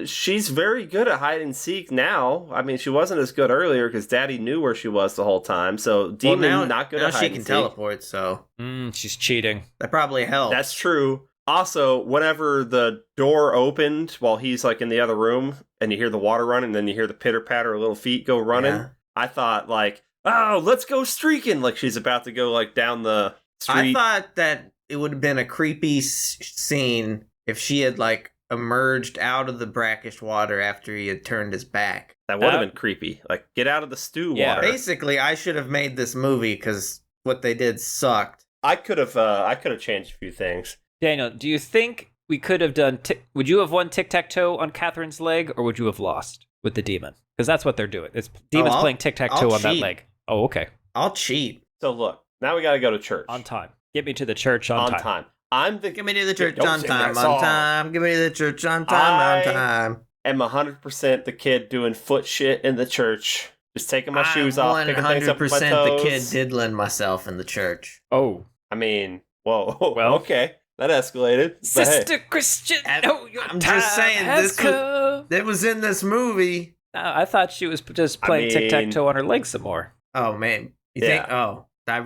She's very good at hide and seek now. I mean, she wasn't as good earlier because Daddy knew where she was the whole time. So Demon not good at hide and seek. Now she can teleport, so she's cheating. That probably helps. That's true. Also, whenever the door opened while he's like in the other room, and you hear the water running, and then you hear the pitter patter of little feet go running, I thought like, oh, let's go streaking, like she's about to go like down the street. I thought that it would have been a creepy scene if she had like emerged out of the brackish water after he had turned his back. That would have been creepy. Like, get out of the stew water. Basically, I should have made this movie because what they did sucked. I could have changed a few things. Daniel, do you think we could have done? Would you have won tic-tac-toe on Catherine's leg, or would you have lost with the demon? Because that's what they're doing. Demon's playing tic-tac-toe on that leg. Oh, okay. I'll cheat. So look, now we got to go to church on time. Get me to the church on time. Give me to the church on time. Give me to the church on time. I'm 100% the kid doing foot shit in the church. Just taking my shoes off, picking things up with my toes. The kid diddling myself in the church. Oh. I mean, whoa. Well, okay. That escalated. Sister Christian, I'm just saying, that was in this movie. I thought she was just playing tic-tac-toe on her leg some more. Oh, man. You think? Oh. I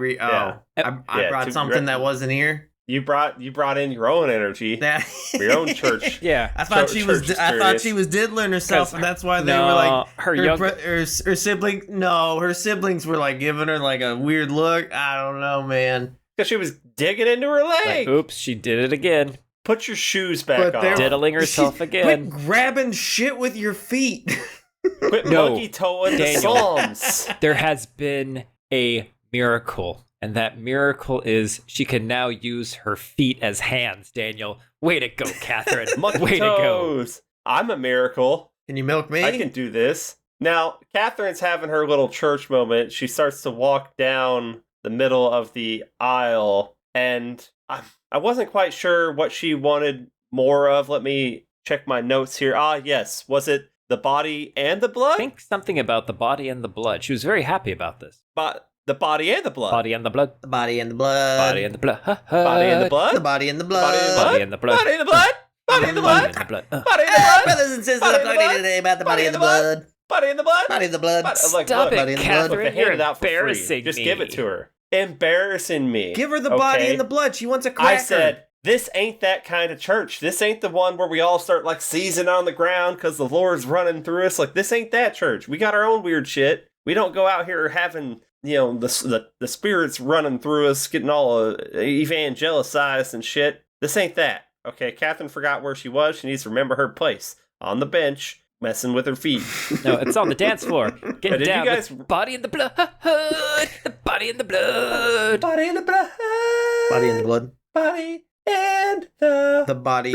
brought something that wasn't here. You brought in your own energy for your own church. Yeah, I thought she was diddling herself, and that's why they were like her sibling. No, her siblings were like giving her like a weird look. I don't know, man. Because she was digging into her leg. Like, oops, she did it again. Put your shoes back on. Diddling herself again. Quit grabbing shit with your feet. Quit monkey toeing the Psalms. There has been a miracle. And that miracle is she can now use her feet as hands, Daniel. Way to go, Catherine. Way to go. I'm a miracle. Can you milk me? I can do this. Now, Catherine's having her little church moment. She starts to walk down the middle of the aisle, and I wasn't quite sure what she wanted more of. Let me check my notes here. Yes. Was it the body and the blood? I think something about the body and the blood. She was very happy about this. But the body and the blood. Body and the blood. The body and the blood. Body and the blood. Body and the blood. The body and the blood. Body and the blood. Body and the blood. Body and the blood. Body and the blood. Body and the blood. Brothers and sisters, I'm talking today about the body and the blood. Body and the blood. Body and the blood. Stop it, Catherine. You're embarrassing me. Just give it to her. Embarrassing me. Give her the body and the blood. She wants a cracker. I said, this ain't that kind of church. This ain't the one where we all start like seizing on the ground because the Lord's running through us. Like, this ain't that church. We got our own weird shit. We don't go out here having, the spirits running through us, getting all evangelicized and shit. This ain't that. Okay, Catherine forgot where she was. She needs to remember her place. On the bench, messing with her feet. No, it's on the dance floor. Getting down. Body in the blood. The body in the blood. Body in the blood. Body in the blood. Body and the body.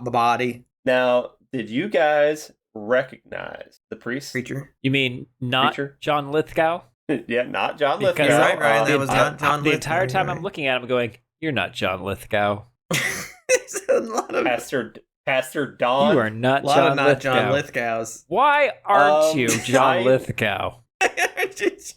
The body. Now, did you guys recognize the priest? Preacher. You mean not Preacher? John Lithgow? Yeah, not John Lithgow. You're right, Ryan. That was not John Lithgow. The entire time I'm looking at him going, you're not John Lithgow. Pastor Don. You are not John Lithgow. John Lithgows. Why aren't you John Lithgow?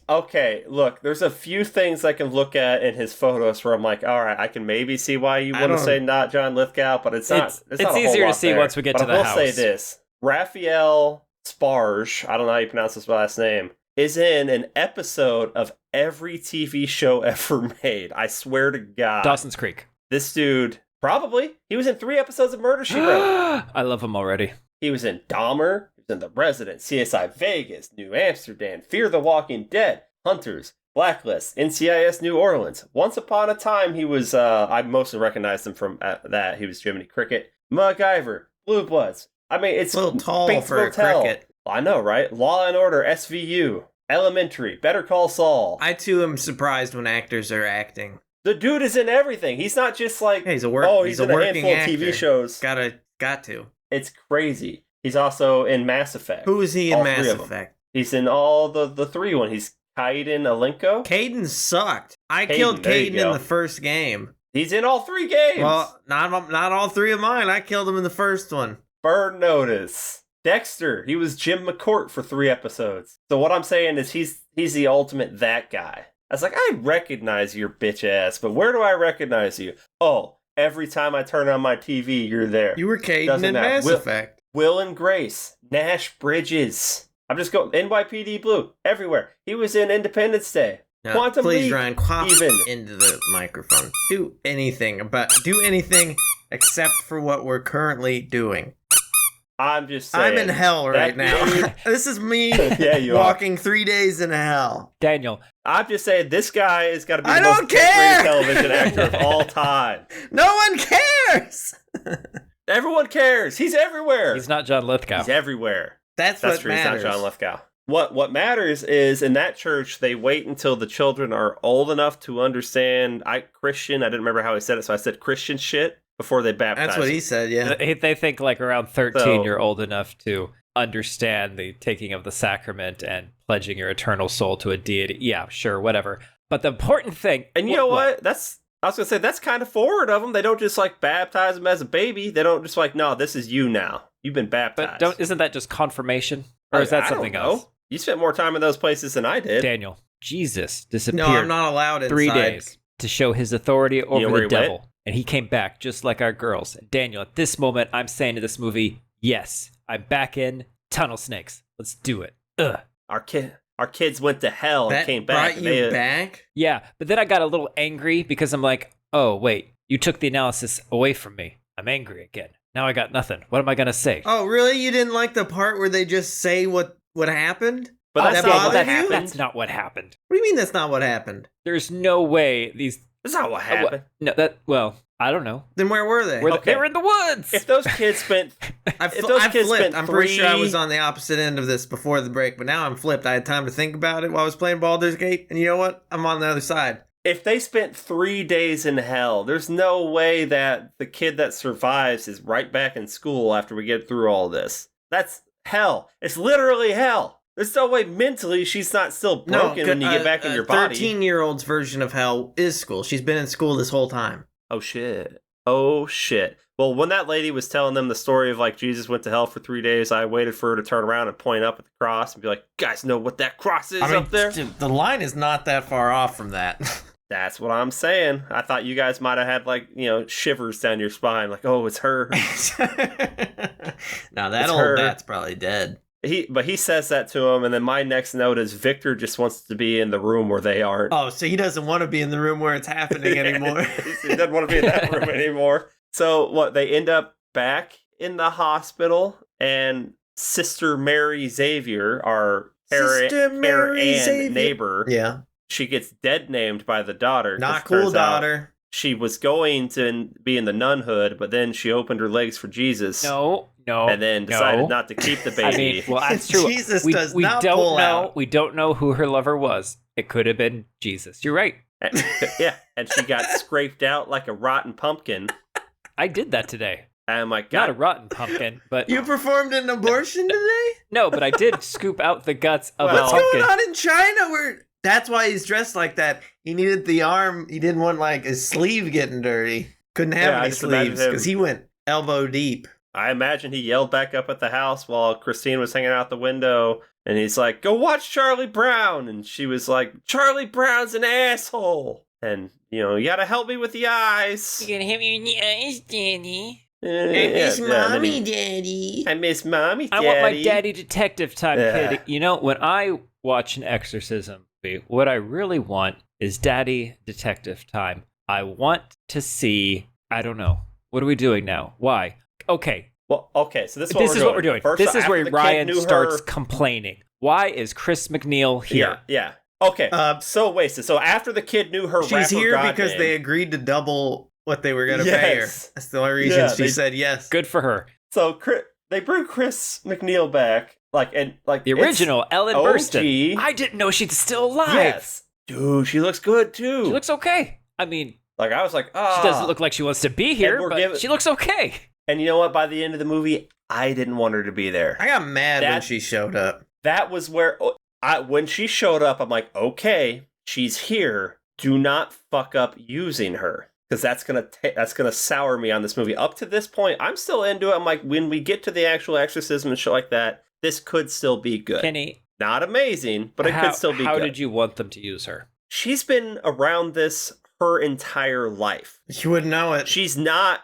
Okay, look, there's a few things I can look at in his photos where I'm like, all right, I can maybe see why you want to say not John Lithgow, but it's not. It's not a whole easier lot to see there. once we get but to the house. I will say this: Raphael Sparge, I don't know how you pronounce his last name, is in an episode of every TV show ever made. I swear to God. Dawson's Creek. This dude, probably. He was in 3 episodes of Murder, She Wrote. I love him already. He was in Dahmer. He was in The Resident, CSI Vegas, New Amsterdam, Fear the Walking Dead, Hunters, Blacklist, NCIS New Orleans. Once upon a time, he was, I mostly recognized him from that. He was Jiminy Cricket, MacGyver, Blue Bloods. I mean, it's a little tall Bates for Motel. a cricket. I know, right? Law and Order, SVU, Elementary, Better Call Saul. I too am surprised when actors are acting. The dude is in everything. He's not just like, Hey, he's a he's in a working handful actor. of TV shows. Got to. It's crazy. He's also in Mass Effect. Who is he in All Mass 3 of them. Effect? He's in all the 3 one. He's Kaiden Alenko. Caden sucked. I Caden, killed there you Caden go. in the first game. He's in all 3 games. Well, not all 3 of mine. I killed him in the first one. Burn Notice. Dexter. He was Jim McCourt for 3 episodes. So what I'm saying is he's the ultimate that guy. I was like, I recognize your bitch ass, but where do I recognize you? Oh, every time I turn on my TV, you're there. You were Caden Doesn't in matter. Mass Effect. Will and Grace. Nash Bridges. I'm just going NYPD Blue. Everywhere. He was in Independence Day. Now, Quantum please, Leap. Ryan, cough even. into the microphone. Do anything except for what we're currently doing. I'm just saying. I'm in hell right now. dude- This is me Yeah, you walking 3 days in hell. Daniel. I'm just saying this guy is got to be I the don't most decorated care! television actor of all time. No one cares! Everyone cares. He's everywhere. He's not John Lithgow. He's everywhere. That's That's what true. matters. He's not John Lithgow. What matters is in that church they wait until the children are old enough to understand Christian. I didn't remember how he said it, so I said Christian shit before they baptize. That's what he said, yeah. They think like around 13 So- you're old enough to understand the taking of the sacrament and pledging your eternal soul to a deity. Yeah, sure, whatever. But the important thing... And you know what? I was gonna say that's kind of forward of them. They don't just like baptize him as a baby. They don't just like, no, this is you now. You've been baptized. But isn't that just confirmation? Or is that I something don't know. else? You spent more time in those places than I did. Daniel, Jesus disappeared No, I'm not allowed inside. 3 days to show his authority over where the he devil. went? And he came back just like our girls. Daniel, at this moment, I'm saying to this movie, yes, I'm back in Tunnel Snakes. Let's do it. Ugh. Our kids went to hell and That came back. brought you back? Yeah, but then I got a little angry because I'm like, oh, wait, you took the analysis away from me. I'm angry again. Now I got nothing. What am I going to say? Oh, really? You didn't like the part where they just say what happened? But That that's not what bothered you? happened. That's not what happened. What do you mean that's not what happened? There's no way these... That's not what happened. I don't know. Then where were they? Okay. They were in the woods. If those kids spent, I if those kids flipped. spent I'm pretty sure I 3 was on the opposite end of this before the break, but now I'm flipped. I had time to think about it while I was playing Baldur's Gate, and you know what? I'm on the other side. if they spent 3 days in hell, there's no way that the kid that survives is right back in school after we get through all this. That's hell. It's literally hell. There's no way mentally she's not still broken when you get back in your body. 13-year-old's version of hell is school. She's been in school this whole time. Oh, shit. Oh, shit. Well, when that lady was telling them the story of, like, Jesus went to hell for 3 days, I waited for her to turn around and point up at the cross and be like, guys know what that cross is up there? The line is not that far off from that. That's what I'm saying. I thought you guys might have had, like, you know, shivers down your spine. Like, oh, it's her. Now, that It's old her. bat's probably dead. But he says that to him, and then my next note is Victor just wants to be in the room where they aren't. Oh, so he doesn't want to be in the room where it's happening anymore. He doesn't want to be in that room anymore. So what? They end up back in the hospital, and Sister Mary Xavier, our Sister Mary Ann Xavier. neighbor, Yeah. she gets dead named by the daughter. 'cause Not it cool, turns out daughter. She was going to be in the nunhood, but then she opened her legs for Jesus. No. And then decided not to keep the baby. I mean, well, that's true. Jesus we does we not don't pull know. out. We don't know who her lover was. It could have been Jesus. You're right. Yeah, and she got scraped out like a rotten pumpkin. I did that today. And I'm like, Not a God, rotten pumpkin, but You performed an abortion today? no, but I did scoop out the guts of Well- a What's pumpkin. going on in China? Where that's why he's dressed like that. He needed the arm. He didn't want like his sleeve getting dirty. Couldn't have Yeah, I any just imagine sleeves him- because he went elbow deep. I imagine he yelled back up at the house while Christine was hanging out the window, And he's like, go watch Charlie Brown. And she was like, Charlie Brown's an asshole. And, you gotta help me with the eyes. You gotta help me in the eyes, Daddy. I miss mommy, daddy. I miss mommy, I daddy. want my daddy detective time, Yeah. kid. When I watch an exorcism movie, what I really want is daddy detective time. I want to see, I don't know. What are we doing now? Why? Okay. Well, okay, so this is What we're doing. First This off, is after where the kid Ryan knew starts her- complaining. Why is Chris McNeil here? Yeah. Okay, so wasted. So after the kid knew her She's rapper here god because name- they agreed to double what they were going to pay her. Yes. That's the only reason Yeah, she they- said yes. Good for her. So they bring Chris McNeil back, the The original Ellen OG. Burstyn. I didn't know she's still alive. Yes, dude, she looks good too. She looks okay. I mean, I was like, she doesn't look like she wants to be here, we're but giving- she looks okay. And you know what? By the end of the movie, I didn't want her to be there. I got mad when she showed up. That was where when she showed up, I'm like, okay, she's here. Do not fuck up using her, because that's gonna sour me on this movie. Up to this point, I'm still into it. I'm like, when we get to the actual exorcism and shit like that, this could still be good. Kenny, Not amazing, but it could still be how good. did you want them to use her? She's been around this her entire life. You wouldn't know it. She's not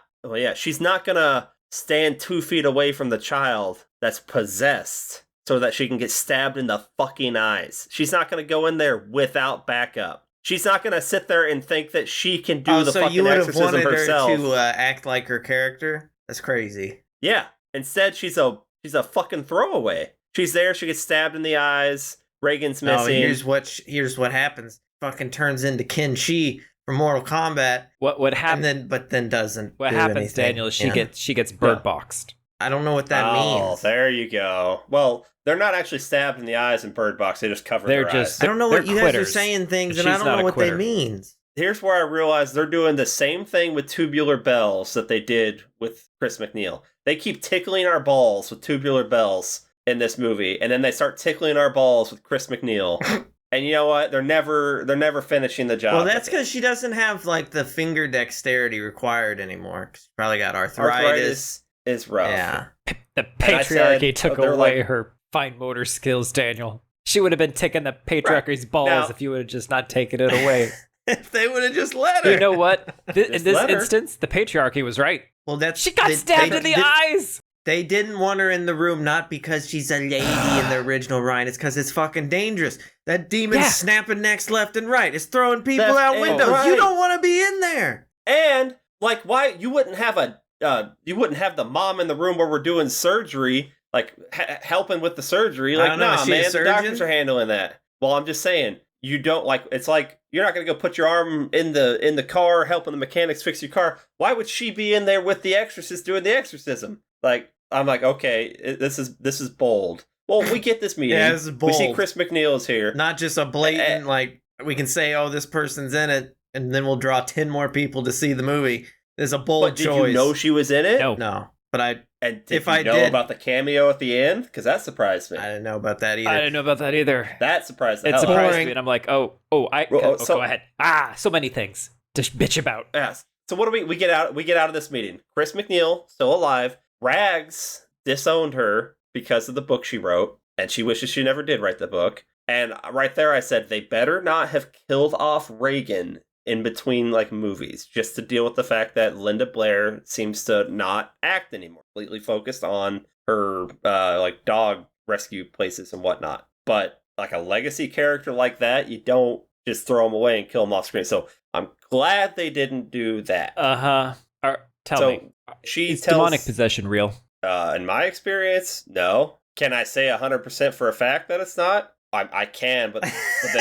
gonna stand 2 feet away from the child that's possessed so that she can get stabbed in the fucking eyes. She's not gonna go in there without backup. She's not gonna sit there and think that she can do the so fucking you would have exorcism wanted herself. her to act like her character? That's crazy. Yeah. Instead, she's a fucking throwaway. She's there. She gets stabbed in the eyes. Reagan's No, missing. here's what happens. Fucking turns into Ken Shi from Mortal Kombat. What happened? But then doesn't. What do happens, anything, Daniel? Is you know? she gets bird boxed. I don't know what that means. There you go. Well, they're not actually stabbed in the eyes in Bird Box. They just cover They're their just- eyes. I don't know what They're you guys are quitters. saying things, She's and I don't not know a what quitter. they means. Here's where I realized they're doing the same thing with tubular bells that they did with Chris McNeil. They keep tickling our balls with tubular bells in this movie, and then they start tickling our balls with Chris McNeil. And you know what? They're never finishing the job. Well, that's with it. because she doesn't have the finger dexterity required anymore. She probably got arthritis. Is rough. Yeah. The And I patriarchy said, took they're away like- her fine motor skills, Daniel. She would have been ticking the patriarchy's balls Now- if you would have just not taken it away. If they would have just let her. You know what? In Just this let her. instance, the patriarchy was right. Well, that's She got stabbed in the eyes. They didn't want her in the room, not because she's a lady in the original Ryan. It's because it's fucking dangerous. That demon's snapping necks left and right. It's throwing people Left out and windows. right. You don't want to be in there. And why you wouldn't have the mom in the room where we're doing surgery, helping with the surgery. I don't know, is she a Man, the surgeon? doctors are handling that. Well, I'm just saying, you don't it's like you're not gonna go put your arm in the car helping the mechanics fix your car. Why would she be in there with the exorcist doing the exorcism? I'm like, okay, this is bold. Well, we get this meeting. Yeah, this is We see bold. Chris McNeil is here. Not just a blatant, we can say, oh, this person's in it, and then we'll draw 10 more people to see the movie. There's a bold But did choice. you know she was in it? No, but And did If you I know did- about the cameo at the end? Because that surprised me. I didn't know about that either. I didn't know about that either. That surprised the It hell out of me. surprised Boring. me, and I'm like, go ahead. So many things to bitch about. Yes. So what do we get out? We get out of this meeting. Chris McNeil still alive. Rags disowned her because of the book she wrote, and she wishes she never did write the book. And right there, I said they better not have killed off Reagan in between movies, just to deal with the fact that Linda Blair seems to not act anymore, completely focused on her dog rescue places and whatnot. But a legacy character like that, you don't just throw them away and kill them off screen. So I'm glad they didn't do that. Tell me, She is tells, demonic possession real? in my experience, no. Can I say 100% for a fact that it's not? I can, but then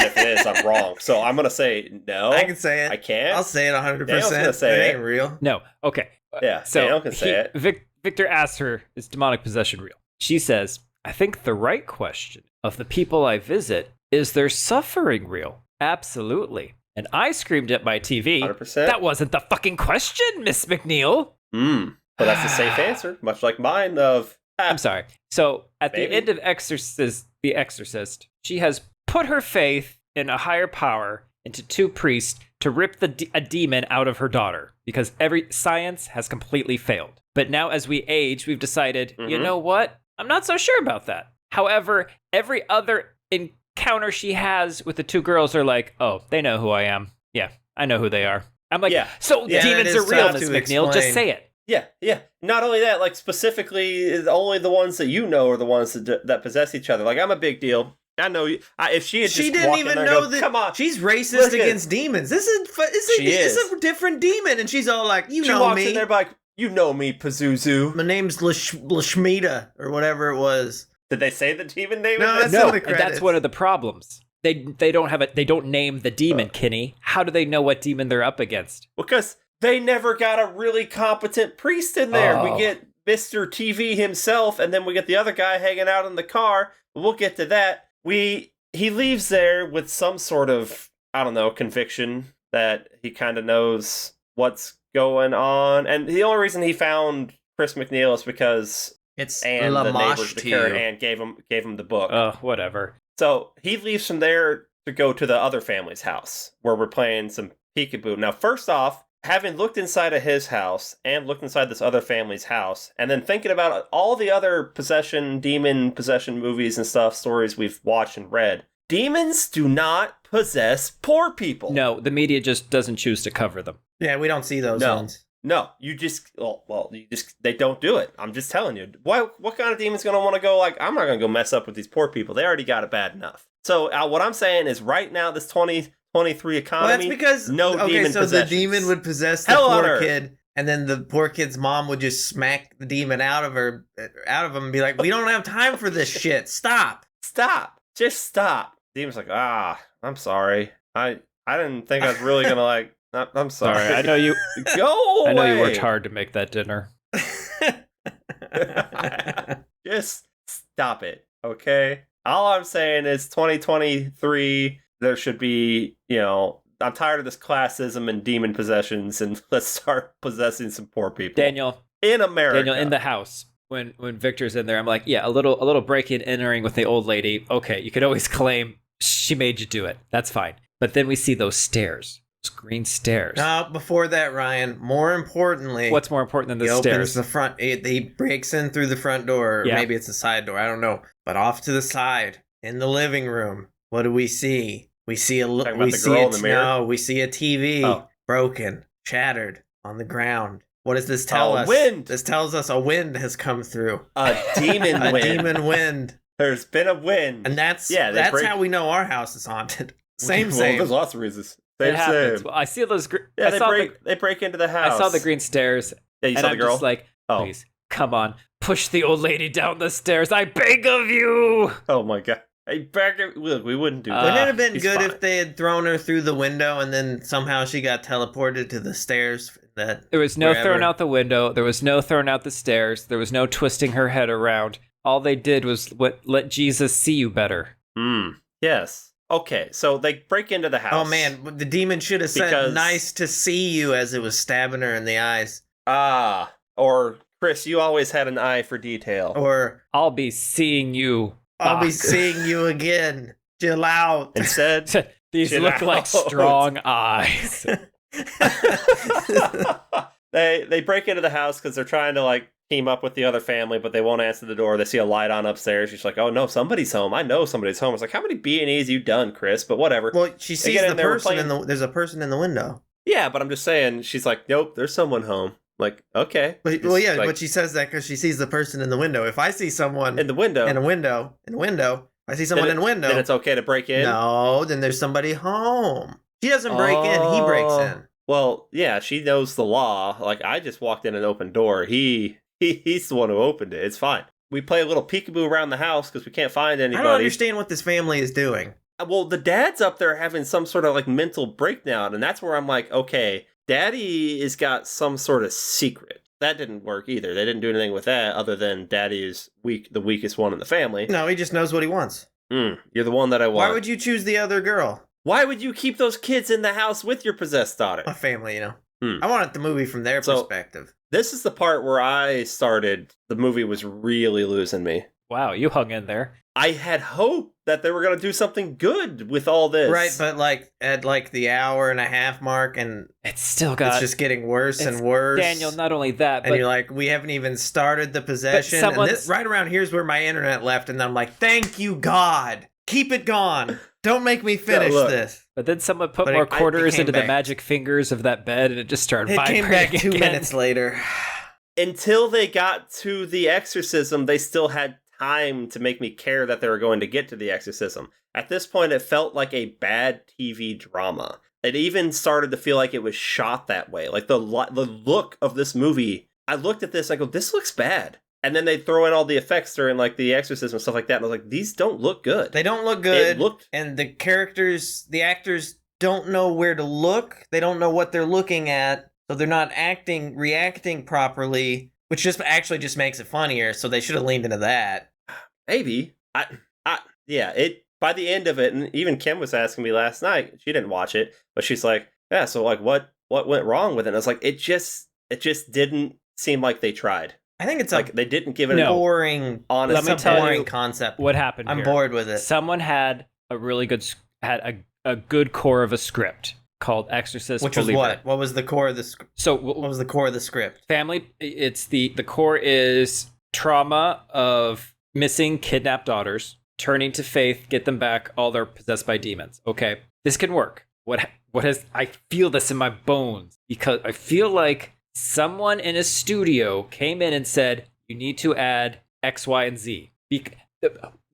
if it is, I'm wrong. So I'm going to say no. I can say it. I can't. I'll say it 100%. Daniel's gonna say it ain't real. No. Okay. Yeah, So Daniel can say it. Victor asks her, "Is demonic possession real?" She says, "I think the right question of the people I visit is their suffering real? Absolutely." And I screamed at my TV, 100%. "That wasn't the fucking question, Miss McNeil." But that's a safe answer, much like mine of... I'm sorry. So at Maybe. the end of The Exorcist, she has put her faith in a higher power into two priests to rip a demon out of her daughter because every science has completely failed. But now as we age, we've decided, you know what? I'm not so sure about that. However, every other encounter she has with the two girls are like, oh, they know who I am. Yeah, I know who they are. I'm like, so Yeah, demons that are is real, tough Miss to McNeil. Just explain. say it. Yeah. Not only that, like specifically, only the ones that you know are the ones that possess each other. Like I'm a big deal. I know you. If she had She just didn't walked in even there and know go, that come on, she's racist look at- against demons. This is She is. a different demon, and she's all like, "You she know walks me. in there like, you know me, Pazuzu. My name's Lashmita or whatever it was." Did they say the demon name? No, in that's this? in No, the and that's credits. one of the problems. They don't have it. They don't name the demon, Kinney. How do they know what demon they're up against? Because they never got a really competent priest in there. Oh. We get Mr. TV himself, and then we get the other guy hanging out in the car. We'll get to that. He leaves there with some sort of, I don't know, conviction that he kind of knows what's going on. And the only reason he found Chris McNeil is because It's Anne, the neighbor, Lamash the to Karen you. Anne gave him the book. Whatever. So he leaves from there to go to the other family's house where we're playing some peekaboo. Now, first off, having looked inside of his house and looked inside this other family's house, and then thinking about all the other demon possession movies and stuff, stories we've watched and read, demons do not possess poor people. No, the media just doesn't choose to cover them. Yeah, we don't see those No. ones. No, they don't do it. I'm just telling you. What kind of demon's going to want to go like, I'm not going to go mess up with these poor people. They already got it bad enough. So what I'm saying is right now, this 2023 economy, Well, that's because demon so possessions. the demon would possess the Hell on poor earth. kid, and then the poor kid's mom would just smack the demon out of him, and be like, "We don't have time for this shit. Stop." Stop. Just stop. Demon's like, I'm sorry. I didn't think I was really going to like, I'm sorry. Sorry, I know you. Go away. I know you worked hard to make that dinner. Just stop it, okay? All I'm saying is 2023, there should be, I'm tired of this classism and demon possessions, and let's start possessing some poor people. Daniel, in America. in the house. When Victor's in there, I'm like, yeah, a little break-in entering with the old lady. Okay, you could always claim she made you do it. That's fine. But then we see those stairs. Green stairs. No, before that, Ryan. More importantly, What's more important than the he stairs? opens the front. He breaks in through the front door. Or Yeah. maybe it's a side door. I don't know. But off to the side in the living room, what do we see? We see Talking about the girl in the mirror? No, we see a TV Oh. broken, shattered on the ground. What does this tell us? Wind. This tells us a wind has come through. A demon A wind. demon wind. There's been a wind. And that's they break- how we know our house is haunted. Well, Same. there's lots of reasons. It happens. Well, I see those. Yeah, I they break into the house. I saw the green stairs, Yeah, you and saw I'm the girl? just like, Oh. please, come on, push the old lady down the stairs. I beg of you. Oh my god. Hey, look, we wouldn't do that. Wouldn't it have been He's good fine. if they had thrown her through the window and then somehow she got teleported to the stairs? There was no Wherever. throwing out the window. There was no throwing out the stairs. There was no twisting her head around. All they did was let Jesus see you better. Yes. Okay, so they break into the house. Oh man, the demon should have said Because- "nice to see you" as it was stabbing her in the eyes. Or Chris, you always had an eye for detail. Or I'll be seeing you. I'll be Fuck. seeing you again. Chill out. Instead, These Chill look like out. strong eyes. they break into the house because they're trying to like team up with the other family, but they won't answer the door. They see a light on upstairs. She's like, "Oh no, somebody's home. I know somebody's home." It's like, how many B&Es you done, Chris? But whatever. Well, she They sees get in the there, we're person playing- there's a person in the window. Yeah, but I'm just saying. She's like, "Nope, there's someone home." Like, okay. But, Just, well, yeah, like, but she says that because she sees the person in the window. If I see someone in the window. in a window, I see someone in a window. Then it's okay to break in. No, then there's somebody home. She doesn't break in, he breaks in. Well, yeah, she knows the law. Like, I just walked in an open door. He's the one who opened it. It's fine. We play a little peekaboo around the house because we can't find I anybody. don't understand what this family is doing. Well, the dad's up there having some sort of like mental breakdown, and that's where I'm like, okay, Daddy has got some sort of secret. That didn't work either. They didn't do anything with that other than Daddy is the weakest one in the family. No, he just knows what he wants. You're the one that I want. Why would you choose the other girl? Why would you keep those kids in the house with your possessed daughter? A family, I wanted the movie from their So- perspective. This is the part where the movie was really losing me. Wow, you hung in there. I had hope that they were going to do something good with all this. Right, but like at like the hour and a half mark, and It's still got... it's just getting worse and it's- worse. Daniel, not only that, and but you're like, we haven't even started the possession. And someone's- right around here's where my internet left, and I'm like, thank you, God. Keep it gone. Don't make me finish look. this. but then someone put But more it quarters came into the back. magic fingers of that bed, and it just started It vibrating came back 2 again. minutes later. Until they got to the exorcism, they still had time to make me care that they were going to get to the exorcism. At this point, it felt like a bad TV drama. It even started to feel like it was shot that way. Like the look of this movie, I looked at this, I go, this looks bad. And then they throw in all the effects during like the exorcism and stuff like that, and I was like, these don't look good. They don't look good. It looked... And the characters, the actors don't know where to look. They don't know what they're looking at. So they're not reacting properly, which just makes it funnier. So they should have leaned into that. Maybe. By the end of it, and even Kim was asking me last night, she didn't watch it, but she's like, yeah, so like what went wrong with it? And I was like, it just didn't seem like they tried. I think it's Like they didn't give it No. a boring, honest. Let me it's a tell boring you concept. What happened I'm here? bored with it. Someone had a really good, a good core of a script called Exorcist Which was Believer. what? What was the core of the So What was the core of the script? family, it's the core is trauma of missing kidnapped daughters, turning to faith, get them back, all they're possessed by demons. Okay, this can work. What has, I feel this in my bones, because I feel like someone in a studio came in and said, you need to add X, Y, and Z.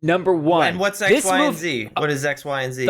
Number one. And what's this X, Y, and movie- Z? What is X, Y, and Z?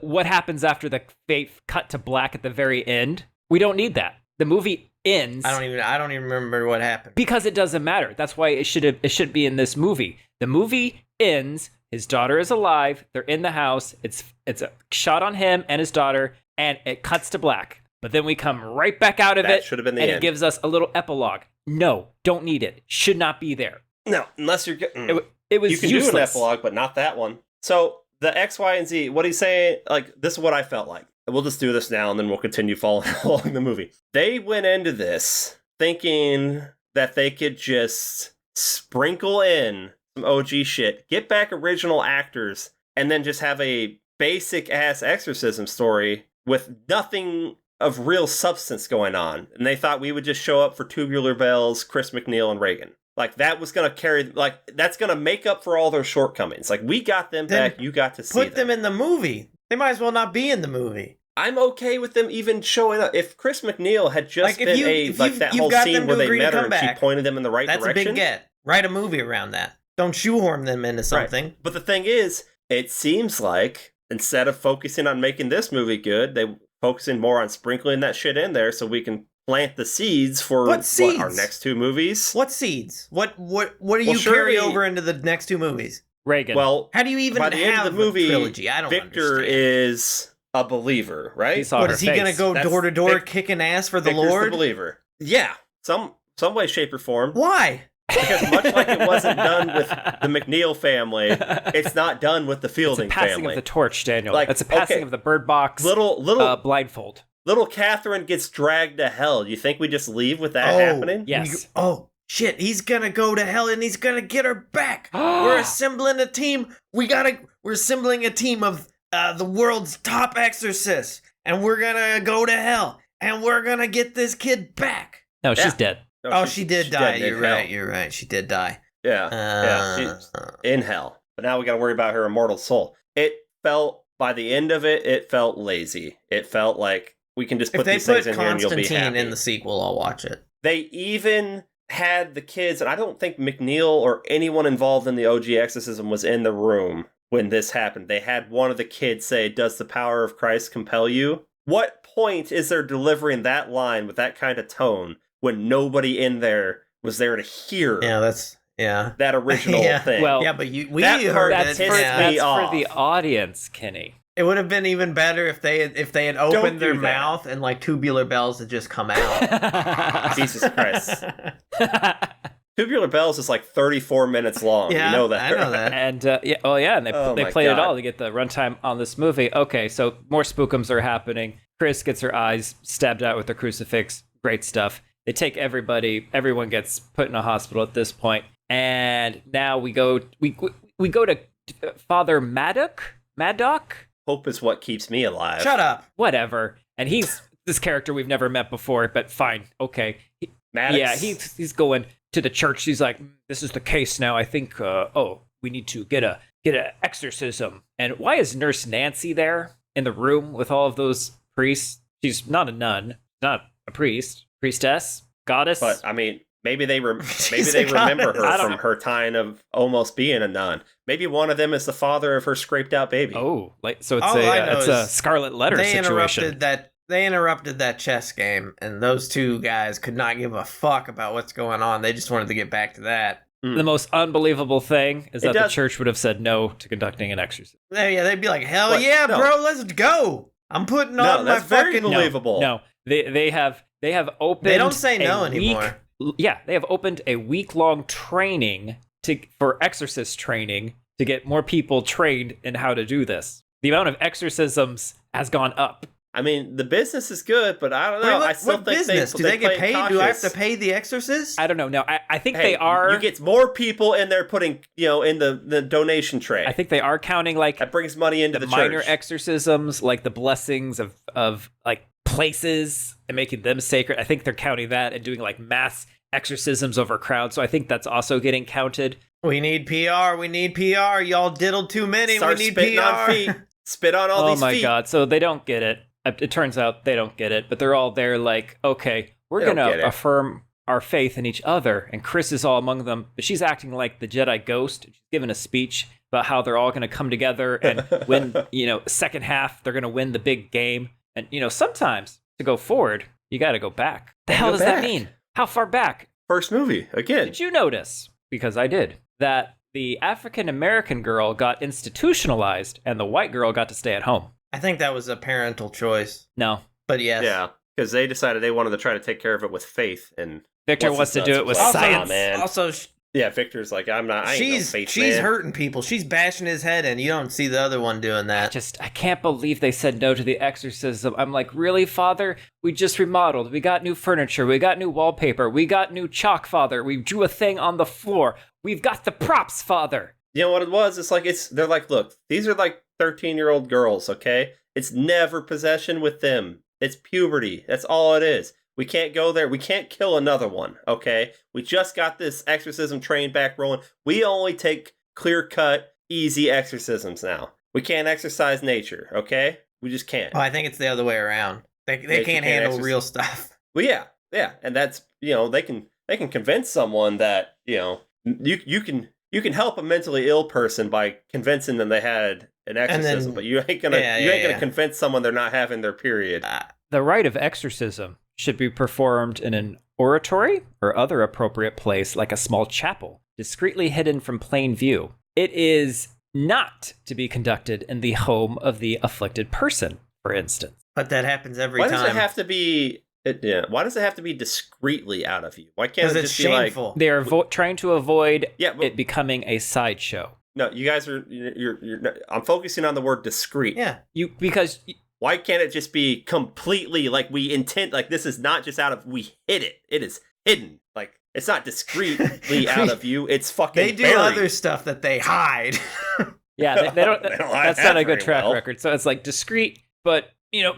what happens after the faith cut to black at the very end? We don't need that. The movie ends. I don't even remember what happened. Because it doesn't matter. That's why it should be in this movie. The movie ends. His daughter is alive. They're in the house. It's a shot on him and his daughter, and it cuts to black. But then we come right back out of That it, should have been the and end. it gives us a little epilogue. No, don't need it. Should not be there. No, unless you're getting... It was You can useless. do an epilogue, but not that one. So the X, Y, and Z, what he's saying, like, this is what I felt like. We'll just do this now, and then we'll continue following along the movie. They went into this thinking that they could just sprinkle in some OG shit, get back original actors, and then just have a basic-ass exorcism story with nothing of real substance going on. And they thought we would just show up for Tubular Bells, Chris McNeil, and Reagan. Like, that was going to carry... Like, that's going to make up for all their shortcomings. Like, we got them Then back, you got to see Put them in the movie. They might as well not be in the movie. I'm okay with them even showing up. If Chris McNeil had just Like, if been you've that got whole them scene to where they agree to met her come and she back, pointed them in the right That's direction. a big get. Write a movie around that. Don't shoehorn them into something. Right. But the thing is, it seems like instead of focusing on making this movie good, they focusing more on sprinkling that shit in there so we can plant the seeds for What seeds? our next two movies. What seeds? What do you surely- carry over into the next two movies? Reagan. Well, How do you even by the end have of the movie, a trilogy? I don't Victor understand. is a believer, right? He saw What her is he face. gonna go That's door to door Vic- kicking ass for the Victor's Lord? the believer. Yeah, some way, shape, or form. Why? Because much like it wasn't done with the McNeil family, it's not done with the It's a Fielding passing family. of the torch, Daniel. Like, It's a passing okay. of the bird box Little blindfold. little Catherine gets dragged to hell. You think we just leave with that happening? Yes. Shit, he's gonna go to hell and he's gonna get her back. We're assembling a team. We're assembling a team of the world's top exorcists, and we're gonna go to hell, and we're gonna get this kid back. No, she's Yeah. dead. No, Oh, she did die. dead in You're hell. right. You're right. She did die. Yeah, she's in hell. But now we gotta worry about her immortal soul. It felt, by the end of it, it felt lazy. It felt like we can just If put they these put things in here and you'll be Constantine happy. in the sequel, I'll watch it. They even had the kids, and I don't think McNeil or anyone involved in the OG exorcism was in the room when this happened. They had one of the kids say, "Does the power of Christ compel you?" What point is there delivering that line with that kind of tone when nobody in there was there to hear Yeah. that original Yeah. thing? Well, Yeah, but we that part heard That's, it. for, pissed me that's off. for the audience, Kenny. It would have been even better if they had opened their do that. mouth and like tubular bells had just come out. Jesus Christ. Tubular Bells is like 34 minutes long. Yeah, you know that. I know that. And and they Oh they my played it God. all to get the runtime on this movie. Okay, so more spookums are happening. Chris gets her eyes stabbed out with a crucifix. Great stuff. They take everybody. Everyone gets put in a hospital at this point. And now we go to Father Maddock? Hope is what keeps me alive. Shut up. Whatever. And he's this character we've never met before, but fine. Okay. Maddox. Yeah, he's going to the church. He's like, this is the case now. I think, we need to get a exorcism. And why is Nurse Nancy there in the room with all of those priests? She's not a nun, not a priestess, goddess. But I mean, maybe they remember goddess. her from her time of almost being a nun. Maybe one of them is the father of her scraped out baby. Oh, like so it's All I know it's a is Scarlet Letter situation. They interrupted that chess game, and those two guys could not give a fuck about what's going on. They just wanted to get back to that. The most unbelievable thing is that the church would have said no to conducting an exorcism. Yeah, they'd be like, hell What? yeah, No. bro, let's go. I'm putting on my that's very fucking... believable. No, they have opened. They don't say no a anymore. Yeah, they have opened a week-long training for exorcist training to get more people trained in how to do this. The amount of exorcisms has gone up. I mean, the business is good, but I don't know. I still what think business? Do they get play paid? Do I have to cautious. pay the exorcist? I don't know. No, I think Hey, they are. You get more people in there putting, in the donation tray. I think they are counting like that brings money into the minor church. exorcisms, like the blessings of like places and making them sacred. I think they're counting that and doing like mass exorcisms over crowds. So I think that's also getting counted. We need PR. We need PR. Y'all diddled too many. Start we need spitting PR. on feet. Spit on all Oh these my feet. god! So they don't get it. It turns out they don't get it, but they're all there like, okay, we're They don't gonna get it. affirm our faith in each other. And Chris is all among them, but she's acting like the Jedi ghost. She's giving a speech about how they're all gonna come together and win. Second half they're gonna win the big game. And sometimes to go forward, you got to go back. The hell Go does that back. mean? How far back? First movie, again. Did you notice? Because I did. That the African American girl got institutionalized and the white girl got to stay at home. I think that was a parental choice. No. But yes. Yeah, because they decided they wanted to try to take care of it with faith. And Victor What's wants to his do nuts it with was like, science. "Nah, man." Also, yeah, Victor's like, I ain't no faith she's man. hurting people. She's bashing his head in. You don't see the other one doing that. I can't believe they said no to the exorcism. I'm like, really, Father? We just remodeled. We got new furniture. We got new wallpaper. We got new chalk, Father. We drew a thing on the floor. We've got the props, Father. You know what it was? They're like, look, these are like 13-year-old girls, okay? It's never possession with them. It's puberty. That's all it is. We can't go there. We can't kill another one, okay? We just got this exorcism train back rolling. We only take clear-cut, easy exorcisms now. We can't exorcise nature, okay? We just can't. Oh, I think it's the other way around. They Nature can't can't handle exorcise. real stuff. Well, yeah. And that's, they can convince someone that, you can help a mentally ill person by convincing them they had an exorcism, but you ain't gonna convince someone they're not having their period. The rite of exorcism should be performed in an oratory or other appropriate place like a small chapel, discreetly hidden from plain view. It is not to be conducted in the home of the afflicted person, for instance. But that happens every Why time. does it have to be? Why does it have to be discreetly out of you? Why can't it Because it's just be shameful. They are trying to avoid but, it becoming a sideshow. no, you guys are. You're. I'm focusing on the word discreet. Yeah. Because Why can't it just be completely like we intend? Like this is not just out of we hid it. It is hidden. Like it's not discreetly out of you. It's fucking. They do buried. other stuff that they hide. yeah, they don't. They don't hide That's that not a good very track well. record. So it's like discreet, but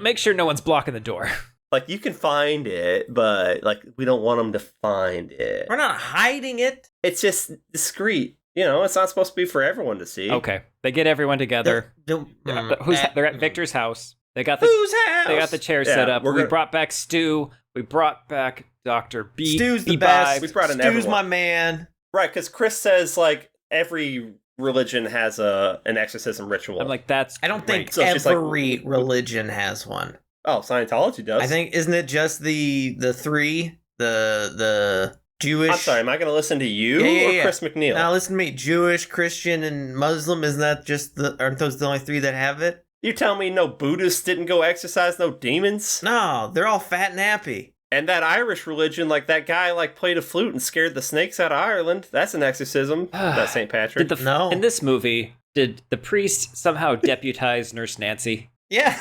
make sure no one's blocking the door. Like you can find it, but like we don't want them to find it. We're not hiding it. It's just discreet. It's not supposed to be for everyone to see. Okay, they get everyone together. They're at Victor's house. They got the Whose house? They got the chair set up. We brought back Stu. We brought back Dr. B. Stu's the B. best. We brought in Stu's everyone. my man. Right, because Chris says like every religion has an exorcism ritual. I'm like, that's I don't think So she's like- every religion has one. oh, Scientology does. I think isn't it just the three the Jewish? I'm sorry, am I going to listen to you Yeah. or Chris McNeil? Now listen to me. Jewish, Christian, and Muslim. Isn't that just aren't those the only three that have it? You tell me no Buddhists didn't go exorcise no demons? No, they're all fat and happy. And that Irish religion, like that guy like played a flute and scared the snakes out of Ireland. That's an exorcism. That's St. Patrick. No. In this movie, did the priest somehow deputize Nurse Nancy? Yeah.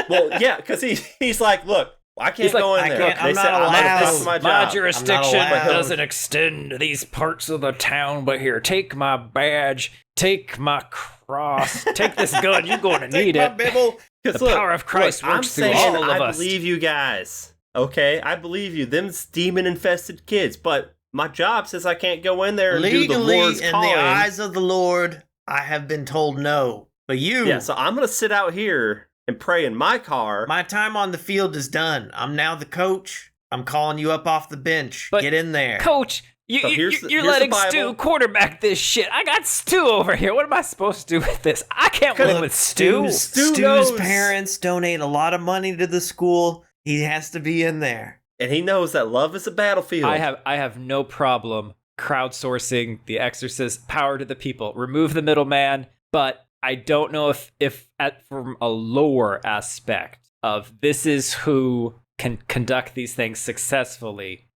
Well, yeah, because he's like, look, I can't He's like, go in I there. can't- They I'm said not I'm not allowed. this is my My job. jurisdiction I'm not allowed. doesn't extend to these parts of the town, but here, take my badge, take my cross. Take this gun. You're going to need Take my it. Bible. The power of Christ I'm works through saying all of I us. believe you guys. Okay, I believe you. Them's demon-infested kids, but my job says I can't go in there and do the Legally, Lord's in calling. the eyes of the Lord, I have been told no. But you, Yeah, so I'm gonna sit out here and pray in my car. my time on the field is done. I'm now the coach. I'm calling you up off the bench. But- Get in there. Coach, So here's you're the letting Bible. Stu quarterback this shit. I got Stu over here. What am I supposed to do with this? I can't win with Stu. Stu's knows. parents donate a lot of money to the school. He has to be in there. And he knows that love is a battlefield. I have no problem crowdsourcing the Exorcist power to the people. Remove the middleman, but I don't know if from a lore aspect of this is who can conduct these things successfully.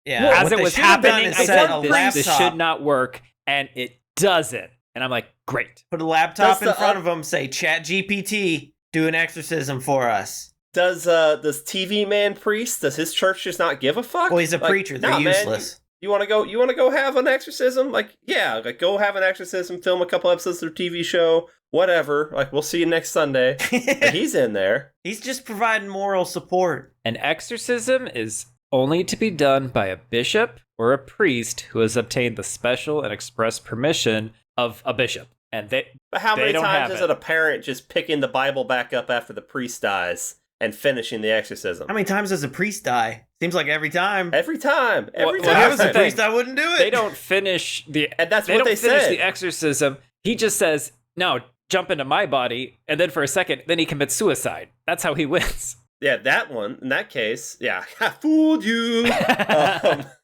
Yeah. As what it they was should have done happening, is I set said a this laptop- should not work, and it doesn't. And I'm like, great. Put a laptop Does in front of him. Say, Chat GPT, do an exorcism for us. Does TV man priest? Does his church just not give a fuck? Well, he's a Like, preacher. They're nah, man, useless. you want to go? You want to go have an exorcism? Like, yeah, like go have an exorcism. Film a couple episodes of their TV show. Whatever. Like, we'll see you next Sunday. But he's in there. He's just providing moral support. An exorcism is only to be done by a bishop or a priest who has obtained the special and express permission of a bishop. And But how They many don't times have is it a parent just picking the Bible back up after the priest dies and finishing the exorcism? How many times does a priest die? Seems like every time. Every time. Every Well, If time. I was a the thing. priest, I wouldn't do it. they don't finish the And that's they what don't they finish said. the exorcism. He just says, "No, jump into my body," and then for a second, then he commits suicide. That's how he wins. Yeah, that one. In that case, yeah, I fooled you.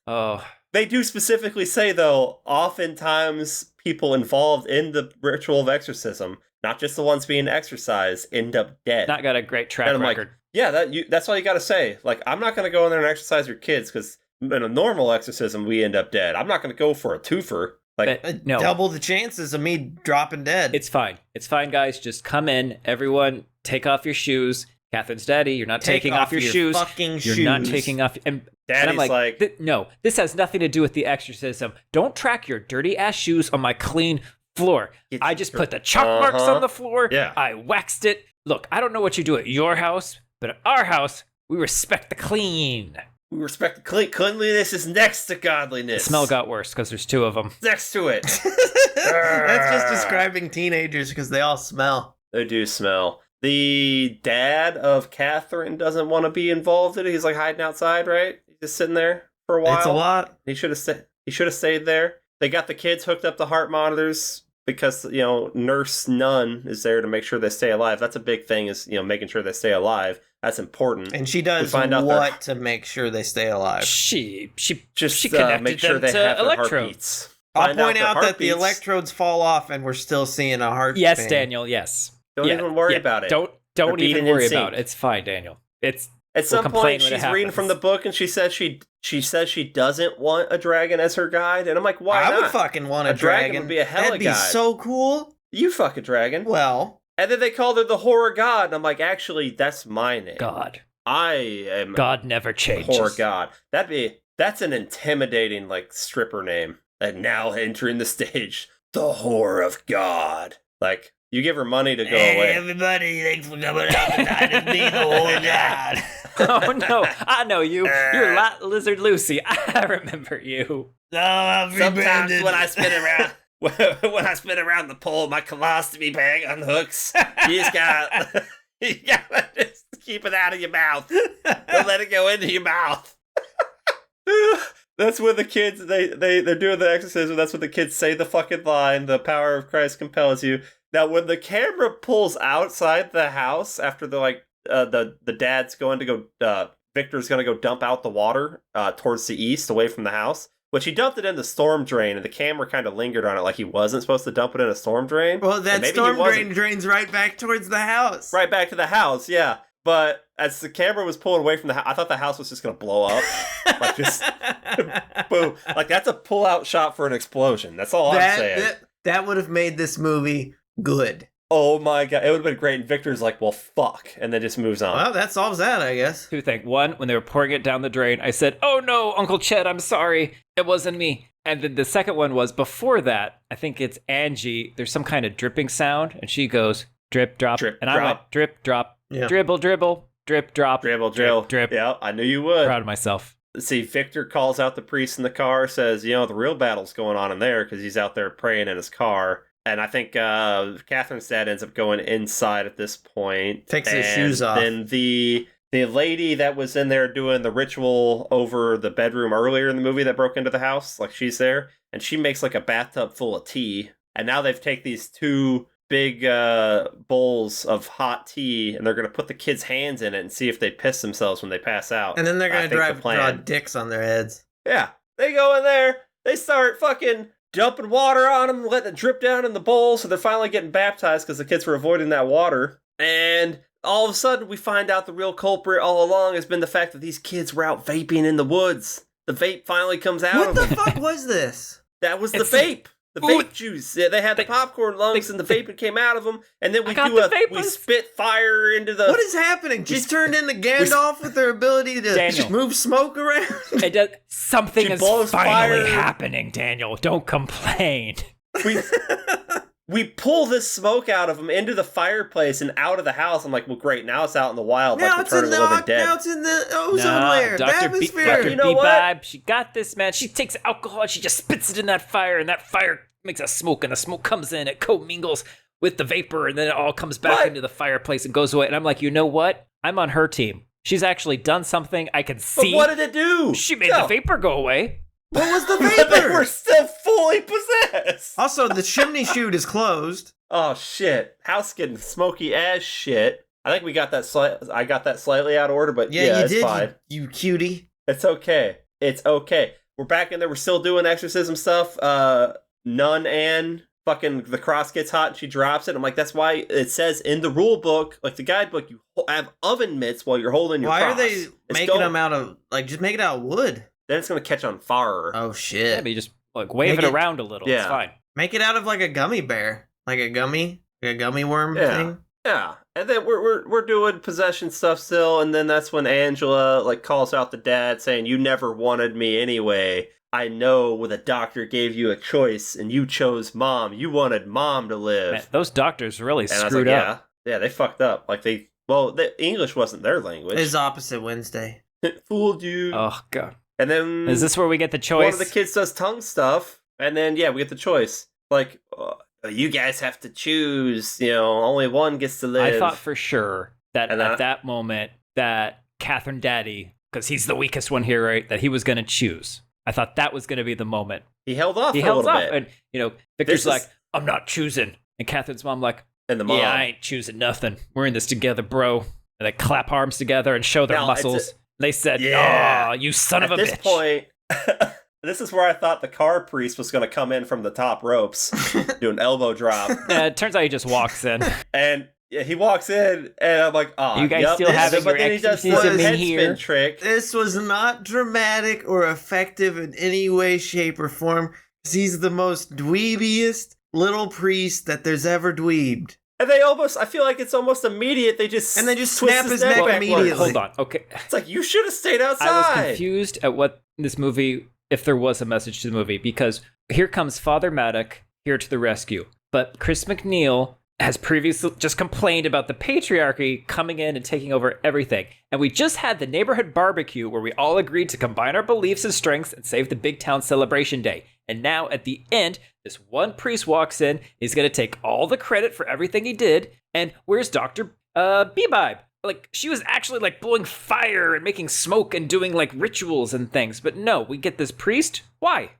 Oh, They do specifically say, though, oftentimes people involved in the ritual of exorcism, not just the ones being exorcised, end up dead. not got a great track And I'm like, record. yeah, that's all you got to say. Like, I'm not going to go in there and exorcise your kids because in a normal exorcism, we end up dead. I'm not going to go for a twofer. Like, But no, Double the chances of me dropping dead. it's fine. It's fine, guys. Just come in. Everyone, take off your shoes. Catherine's daddy, you're not Take taking off your shoes. fucking You're shoes. not taking off. And Daddy's I'm like, like- no, this has nothing to do with the exorcism. Don't track your dirty ass shoes on my clean floor. It's I just put the chalk marks Uh-huh. on the floor. Yeah. I waxed it. Look, I don't know what you do at your house, but at our house, we respect the clean. we respect the cleanliness is next to The godliness. smell got worse because there's two of them. next to it. That's just describing teenagers because they all smell. They do smell. The dad of Catherine doesn't want to be involved in it. He's like hiding outside, right? He's just sitting there for a while. It's a lot. He should have stayed there. They got the kids hooked up to heart monitors because nurse nun is there to make sure they stay alive. That's a big thing, is making sure they stay alive. That's important. And she does find out what to make sure they stay alive. She Just connected make sure them they to have their electrodes. heartbeats. I'll Find point their out that the heartbeats. electrodes fall off and we're still seeing a heart. Yes, thing. Daniel. Yes. Don't Yeah, even worry yeah, about it. Don't They're even beating worry in sync. about it. It's fine, Daniel. It's At some complain point, when it she's reading happens. from the book, and she says she says she doesn't want a dragon as her guide, and I'm like, why I not? would fucking want A a dragon dragon. would be a hella That'd be guide. so cool. You fuck a dragon. Well, And then they called her the horror god, and I'm like, actually, that's my name. God. I am God never changes. horror god. That's an intimidating stripper name. And now entering the stage, the horror of God. Like, you give her money to go away. everybody, thanks for coming out tonight and being the whole god. Oh no, I know you. You're Lizard Lucy. I remember you. No, I'm Sometimes rebranded. when I spin around, when I spin around the pole, my colostomy bag unhooks. You gotta just keep it out of your mouth. Don't let it go into your mouth. That's when the kids they're doing the exorcism. That's when the kids say the fucking line, "The power of Christ compels you." Now, when the camera pulls outside the house after the dad's going to go, Victor's going to go dump out the water towards the east, away from the house. Which he dumped it in the storm drain, and the camera kind of lingered on it, like he wasn't supposed to dump it in a storm drain. Well, And that maybe he storm wasn't. drain drains right back towards the house. Right back to the house, yeah. But as the camera was pulling away from the house, I thought the house was just going to blow up. Like, just boom. Like, that's a pull-out shot for an explosion. That's all I'm saying. That would have made this movie good. oh my god, it would have been great. And Victor's like, well, fuck, and then just moves on. Well, that solves that, I guess. Two things. One, when they were pouring it down the drain, I said, "Oh no, Uncle Chet, I'm sorry. It wasn't me." And then the second one was before that. I think it's Angie. There's some kind of dripping sound, and she goes, "Drip, drop," Drip, and I went, "Drip, drop, Yeah. dribble, dribble, drip, drop, Dribble, drip, drip." Yeah, I knew you would. Proud of myself. See, Victor calls out the priest in the car, says, the real battle's going on in there because he's out there praying in his car. And I think Catherine's dad ends up going inside at this point. Takes his shoes off. Then the lady that was in there doing the ritual over the bedroom earlier in the movie that broke into the house, like she's there, and she makes like a bathtub full of tea. And now they've taken these two big bowls of hot tea, and they're going to put the kids' hands in it and see if they piss themselves when they pass out. And then they're going to draw plan. dicks on their heads. Yeah, they go in there, they start fucking dumping water on them, letting it drip down in the bowl, so they're finally getting baptized because the kids were avoiding that water. And all of a sudden, we find out the real culprit all along has been the fact that these kids were out vaping in the woods. The vape finally comes out What of the them. fuck was this? That was the It's vape. The Ooh, vape juice. Yeah, they had the popcorn lungs, and the vaping came out of them. And then we vapors. spit fire into the. What is happening? She's turned into Gandalf with her ability to Daniel. move smoke around. It does, something She is blows finally fire. happening, Daniel. Don't complain. We pull this smoke out of them into the fireplace and out of the house. I'm like, well, great. Now it's out in the wild, now like it's Return in of the Living Dead. now it's in the ozone layer, the atmosphere. Dr. You know what? Vibe, she got this, man. She takes alcohol, she just spits it in that fire, and that fire makes a smoke, and the smoke comes in, it commingles with the vapor, and then it all comes back What? into the fireplace and goes away. And I'm like, you know what? I'm on her team. She's actually done something I can But see. what did it do? She made No. the vapor go away. What was the But they vapor? were still fully possessed. Also, the chimney chute is closed. Oh shit! House getting smoky as shit. I think we got that. I got that slightly out of order, but yeah, you it's did, fine. you cutie. It's okay. It's okay. We're back in there. We're still doing exorcism stuff. Nun Ann, fucking the cross gets hot and she drops it. I'm like, that's why it says in the rule book, like the guidebook, you have oven mitts while you're holding your Why cross. are they It's making going- them out of, just make it out of wood? Then it's gonna catch on fire. Oh, Yeah, shit. but you just wave Make it it- around a little. It's Yeah. fine. Make it out of a gummy bear. Like a gummy worm Yeah. thing. Yeah, and then we're doing possession stuff still, and then that's when Angela calls out the dad, saying, "You never wanted me anyway. I know when the doctor gave you a choice, and you chose mom. You wanted mom to live." Man, those doctors really and I was screwed like, up. yeah, they fucked up. The English wasn't their language. It's opposite Wednesday. Fooled you. Oh, God. And then Is this where we get the choice? one of the kids does tongue stuff, and then we get the choice. You guys have to choose. Only one gets to live. I thought for sure that And at that moment that Catherine Daddy, because he's the weakest one here, right, that he was going to choose. I thought that was going to be the moment. he held off. He a held little off, bit. and Victor's This like, is- "I'm not choosing," and Catherine's mom like, and the mom. "Yeah, I ain't choosing nothing. We're in this together, bro." And they clap arms together and show their Now, muscles. They said, Yeah. "Oh, you son of At a this bitch!" point, this is where I thought the car priest was going to come in from the top ropes, do an elbow drop, It turns out he just walks in. and he walks in, and I'm like, "Oh, You guys yep, still this having is-" But your then he does the exorcism in head here? spin trick. This was not dramatic or effective in any way, shape, or form. 'Cause he's the most dweebiest little priest that there's ever dweebed. And I feel like it's almost immediate. They just twist snap his neck backwards. immediately. Hold on. Okay. It's like, you should have stayed outside. I was confused at what this movie, if there was a message to the movie, because here comes Father Maddock here to the rescue. But Chris McNeil has previously just complained about the patriarchy coming in and taking over everything. And we just had the neighborhood barbecue where we all agreed to combine our beliefs and strengths and save the big town celebration day. And now at the end, this one priest walks in. He's going to take all the credit for everything he did. And where's Dr. Beebibe? She was actually blowing fire and making smoke and doing rituals and things. But no, we get this priest. Why?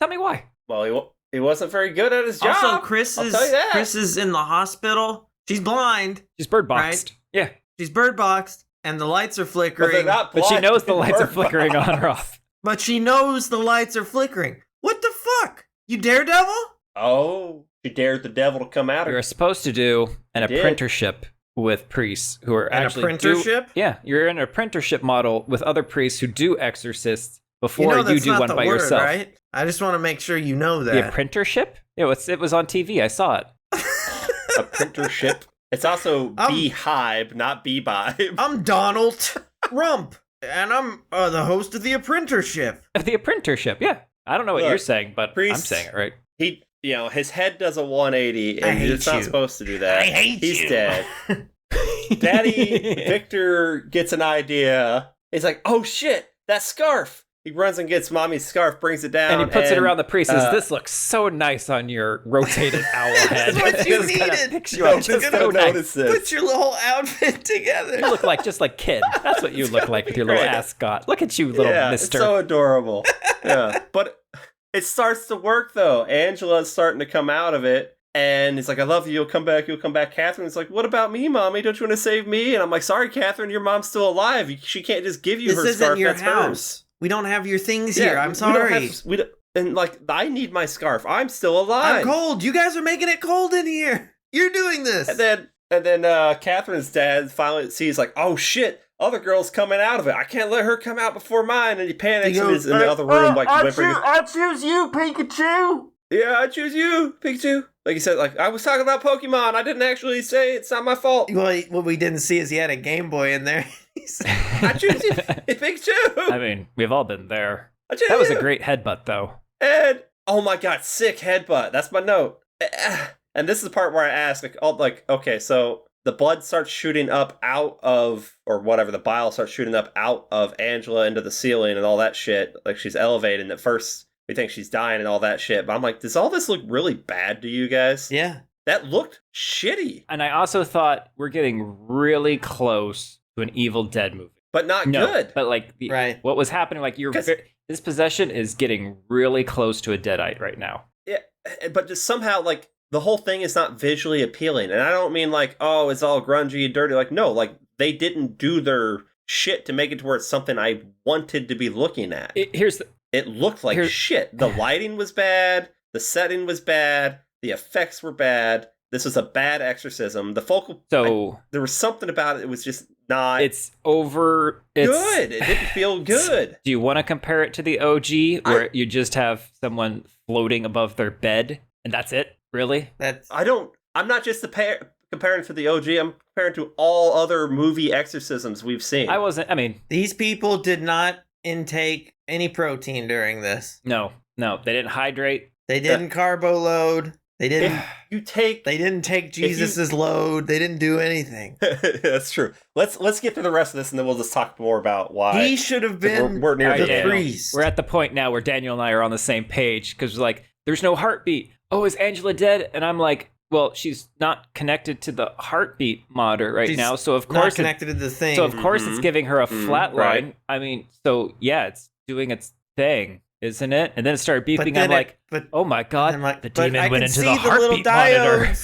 Tell me why. Well, he wasn't very good at his job. Also, Chris I'll tell you that. is in the hospital. She's blind. She's bird boxed. Right. Yeah. She's bird boxed, and the lights are But flickering. they're not But she blind, knows the they're lights are bird flickering on or box. off. But she knows the lights are flickering. What the fuck? You daredevil? Oh, she dared the devil to come out of You're supposed to do an Did. apprenticeship with priests who are An actually apprenticeship? Yeah, you're in an apprenticeship model with other priests who do exorcists before You know you that's do not one the by word, yourself. right? I just want to make sure you know The that. apprenticeship? Yeah, it was on TV. I saw it. apprenticeship. It's also beehive, not beebibe. I'm Donald Rump, and I'm the host of the apprenticeship. Of the apprenticeship, yeah. I don't know what Look, you're saying, but Priest, I'm saying it right. He, his head does a 180, and it's not supposed to do that. I hate He's you. dead. Daddy Victor gets an idea. He's like, "Oh shit, that scarf!" He runs and gets Mommy's scarf, brings it down, And he puts it around the priest. Says, "This looks so nice on your rotated owl head." That's what you This kinda needed. picks you up just so nice. Put your little outfit together. You look like just like kid. That's what you look like with your little great. ascot. Look at you, little mister. It's so adorable. Yeah, but it starts to work though. Angela's starting to come out of it. And he's like, "I love you. You'll come back. You'll come back." Catherine's like, "What about me, Mommy? Don't you want to save me?" And I'm like, "Sorry, Catherine. Your mom's still alive. She can't just give you her This scarf. isn't your That's house. hers." We don't have your things here. I'm we sorry. and like, I need my scarf. I'm still alive. I'm cold. You guys are making it cold in here. You're doing this. And then Catherine's dad finally sees like, "Oh shit, other girl's coming out of it. I can't let her come out before mine." And he panics and is in the other room like whimpering. I choose you, Pikachu. "Yeah, I choose you, Pikachu." Like he said, like, "I was talking about Pokemon. I didn't actually say it's not my fault. Well, what we didn't see is he had a Game Boy in there. I choose you, Pikachu. I mean, we've all been there. I choose That was you." a great headbutt, though. And oh my god, sick headbutt. That's my note. And this is the part where I ask, okay, so the blood starts shooting up out of, or whatever, the bile starts shooting up out of Angela into the ceiling and all that shit. Like she's elevated, and at first we think she's dying and all that shit. But I'm like, does all this look really bad to you guys? Yeah. That looked shitty. And I also thought we're getting really close to an Evil Dead movie. But not good. But like, Right. what was happening, like this possession is getting really close to a Deadite right now. Yeah, but just somehow, like, the whole thing is not visually appealing. And I don't mean like, oh, it's all grungy and dirty. Like, no, like, they didn't do their shit to make it to where it's something I wanted to be looking at. It looked like shit. The lighting was bad. The setting was bad. The effects were bad. This was a bad exorcism. The focal... there was something about it. It was just not... It's over... good. It didn't feel good. Do you want to compare it to the OG, where you just have someone floating above their bed, and that's it? Really? I'm not just comparing to the OG. I'm comparing to all other movie exorcisms we've seen. These people did not intake any protein during this. No, they didn't hydrate. They didn't carbo load. They didn't. They didn't take Jesus's load. They didn't do anything. That's true. Let's get to the rest of this, and then we'll just talk more about why he should have been. We're near the priest. We're at the point now where Daniel and I are on the same page because like, there's no heartbeat. Oh, is Angela dead? And I'm like, well, she's not connected to the heartbeat monitor right now, so of course not connected to the thing. So of course it's giving her a flat line. Right. I mean, so yeah, it's doing its thing, isn't it? And then it started beeping. I'm like, oh my god, like, the demon went into the little heartbeat monitor.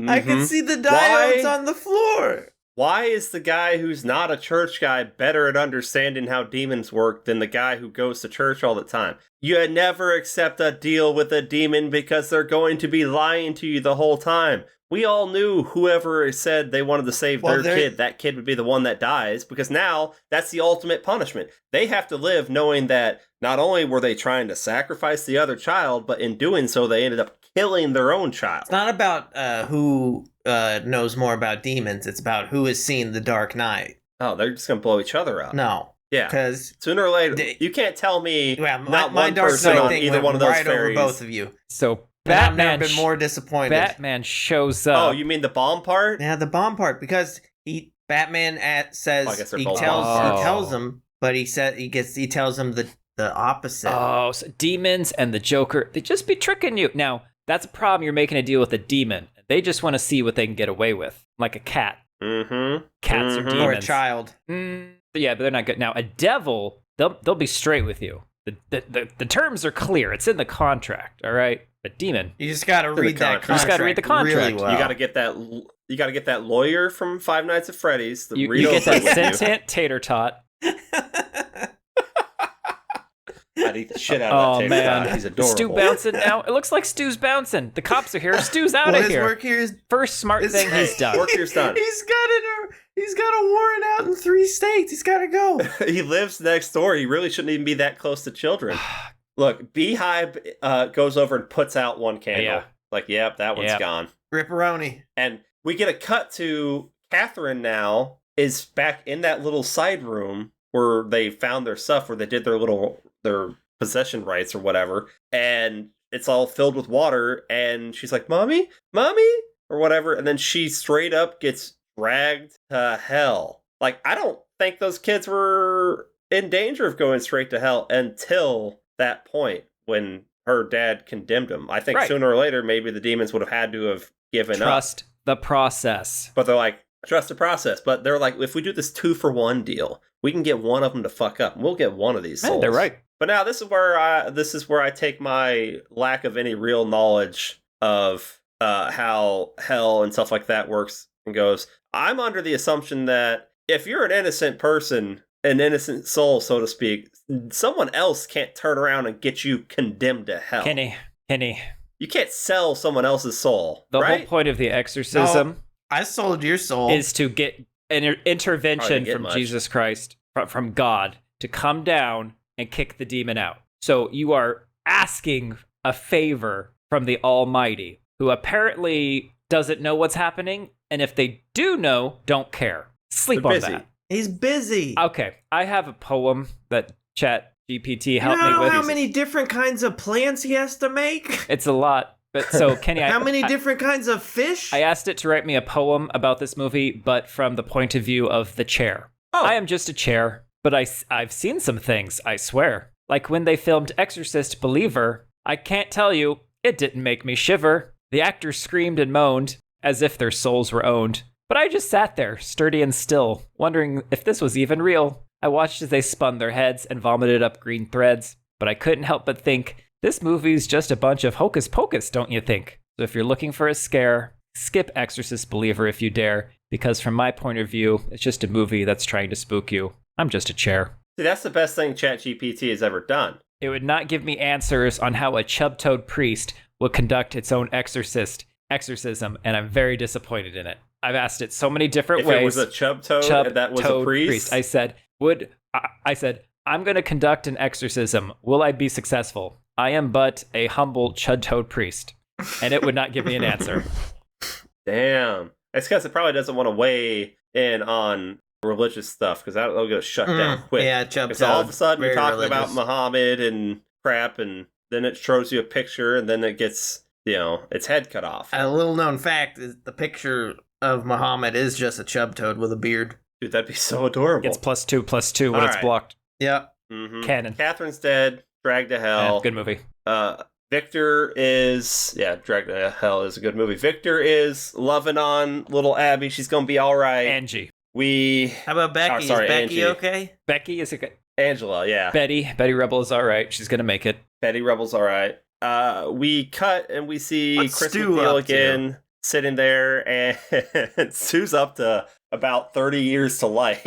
I can see the diodes on the floor. Why is the guy who's not a church guy better at understanding how demons work than the guy who goes to church all the time? You never accept a deal with a demon because they're going to be lying to you the whole time. We all knew whoever said they wanted to save their kid, that kid would be the one that dies, because now that's the ultimate punishment. They have to live knowing that not only were they trying to sacrifice the other child, but in doing so, they ended up killing their own child. It's not about who knows more about demons. It's about who has seen the Dark Knight. Oh, they're just going to blow each other up. No. Yeah. Because sooner or later, you can't tell me not my one Dark person Knight on thing either went one of those right fairies. over both of you. So I've never been more disappointed. Batman shows up. Oh, you mean the bomb part? Yeah, the bomb part, because Batman says he tells him, but he tells him the opposite. Oh, so demons and the Joker, they just be tricking you. Now, that's a problem. You're making a deal with a demon. They just want to see what they can get away with, like a cat. Mm-hmm. Cats are demons. Or a child. Yeah, but they're not good. Now, a devil, they'll be straight with you. The terms are clear. It's in the contract, all right? A demon. You just got to read that contract. You just got to read the contract. Really well. You got to get that. You got to get that lawyer from Five Nights at Freddy's. You get that sentient tater tot. I'd eat the shit out of that tater tot. He's adorable. Stu bouncing now. It looks like Stu's bouncing. The cops are here. Stu's out of here. Work here is first smart thing he's done. Work here's done. He's got a warrant out in 3 states. He's got to go. He lives next door. He really shouldn't even be that close to children. Look, Beehive goes over and puts out one candle. Yeah. Like, yep, that one's gone. Ripperoni. And we get a cut to Catherine now is back in that little side room where they found their stuff, where they did their possession rites or whatever, and it's all filled with water, and she's like, Mommy? Or whatever, and then she straight up gets dragged to hell. Like, I don't think those kids were in danger of going straight to hell until that point when her dad condemned them. I think sooner or later, maybe the demons would have had to have given up. Trust the process. But they're like, trust the process. But they're like, if we do this 2-for-1 deal, we can get one of them to fuck up, and we'll get one of these souls. They're right. But now this is where I take my lack of any real knowledge of how hell and stuff like that works and goes. I'm under the assumption that if you're an innocent person, an innocent soul, so to speak, someone else can't turn around and get you condemned to hell. Kenny. You can't sell someone else's soul. The right? whole point of the exorcism I sold your soul. is to get an intervention from Jesus Christ, from God, to come down and kick the demon out. So you are asking a favor from the Almighty, who apparently doesn't know what's happening, and if they do know, don't care. Sleep on that. He's busy. Okay, I have a poem that Chat GPT helped you know me with. How many different kinds of plants he has to make? It's a lot. But so, Kenny, how many different kinds of fish? I asked it to write me a poem about this movie, but from the point of view of the chair. Oh. I am just a chair, but I've seen some things, I swear. Like when they filmed Exorcist Believer, I can't tell you, it didn't make me shiver. The actors screamed and moaned, as if their souls were owned. But I just sat there, sturdy and still, wondering if this was even real. I watched as they spun their heads and vomited up green threads, but I couldn't help but think, this movie's just a bunch of hocus pocus, don't you think? So if you're looking for a scare, skip Exorcist Believer if you dare, because from my point of view, it's just a movie that's trying to spook you. I'm just a chair. See, that's the best thing ChatGPT has ever done. It would not give me answers on how a chub-toed priest would conduct its own exorcism, and I'm very disappointed in it. I've asked it so many different ways. If it was a chub-toed and that was a priest? I said, I'm going to conduct an exorcism. Will I be successful? I am but a humble chub-toed priest. And it would not give me an answer. Damn. It's because it probably doesn't want to weigh in on religious stuff, because that'll get shut down quick. Yeah, chub-toed. Because all of a sudden you're talking religious. about Muhammad and crap, and then it shows you a picture, and then it gets, its head cut off. A little known fact is the picture of Muhammad is just a chub-toed with a beard. Dude, that'd be so adorable. It's +2/+2 when All it's right. blocked. Yep. Mm-hmm. Canon. Catherine's dead, dragged to hell. Yeah, good movie. Victor is, dragged to hell is a good movie. Victor is loving on little Abby. She's going to be all right. Angie. How about Becky? Sorry, is Becky Angie. okay? Becky is a good... Angela, yeah. Betty Rebel is all right. She's going to make it. Betty Rebel's all right. We cut and we see What's Chris Stu McNeil up to? again sitting there, and Stu's up to about 30 years to life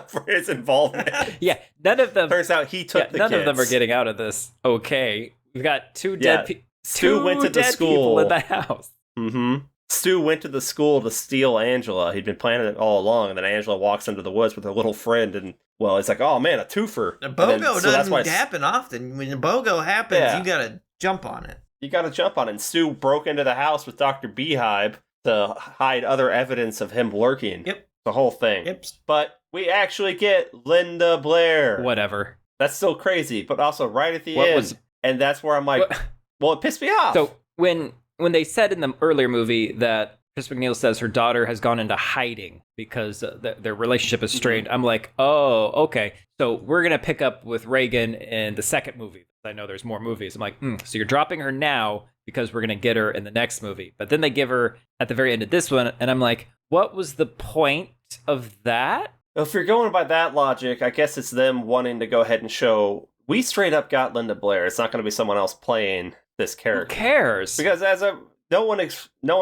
for his involvement. Yeah, none of them... Turns out he took the none kids. of them are getting out of this okay. We've got two Yeah, dead Stu went to the school people in the house. Mm-hmm. Stu went to the school to steal Angela. He'd been planning it all along, and then Angela walks into the woods with her little friend, and, well, it's like, oh, man, a twofer. A And then- BOGO so that's why doesn't happen often. When a BOGO happens, Yeah. you gotta jump on it. you got to jump on it. And Stu broke into the house with Dr. Beehive to hide other evidence of him lurking. Yep. The whole thing. Yep. But we actually get Linda Blair. Whatever. That's still crazy, but also right at the What end. was- And that's where I'm like, What- well, it pissed me off. So when they said in the earlier movie that Chris McNeil says her daughter has gone into hiding because their relationship is strained, I'm like, oh, okay. So we're going to pick up with Reagan in the second movie. I know there's more movies. I'm like, so you're dropping her now because we're going to get her in the next movie. But then they give her at the very end of this one, and I'm like, what was the point of that? Well, if you're going by that logic, I guess it's them wanting to go ahead and show we straight up got Linda Blair. It's not going to be someone else playing this Who character. cares? Because no one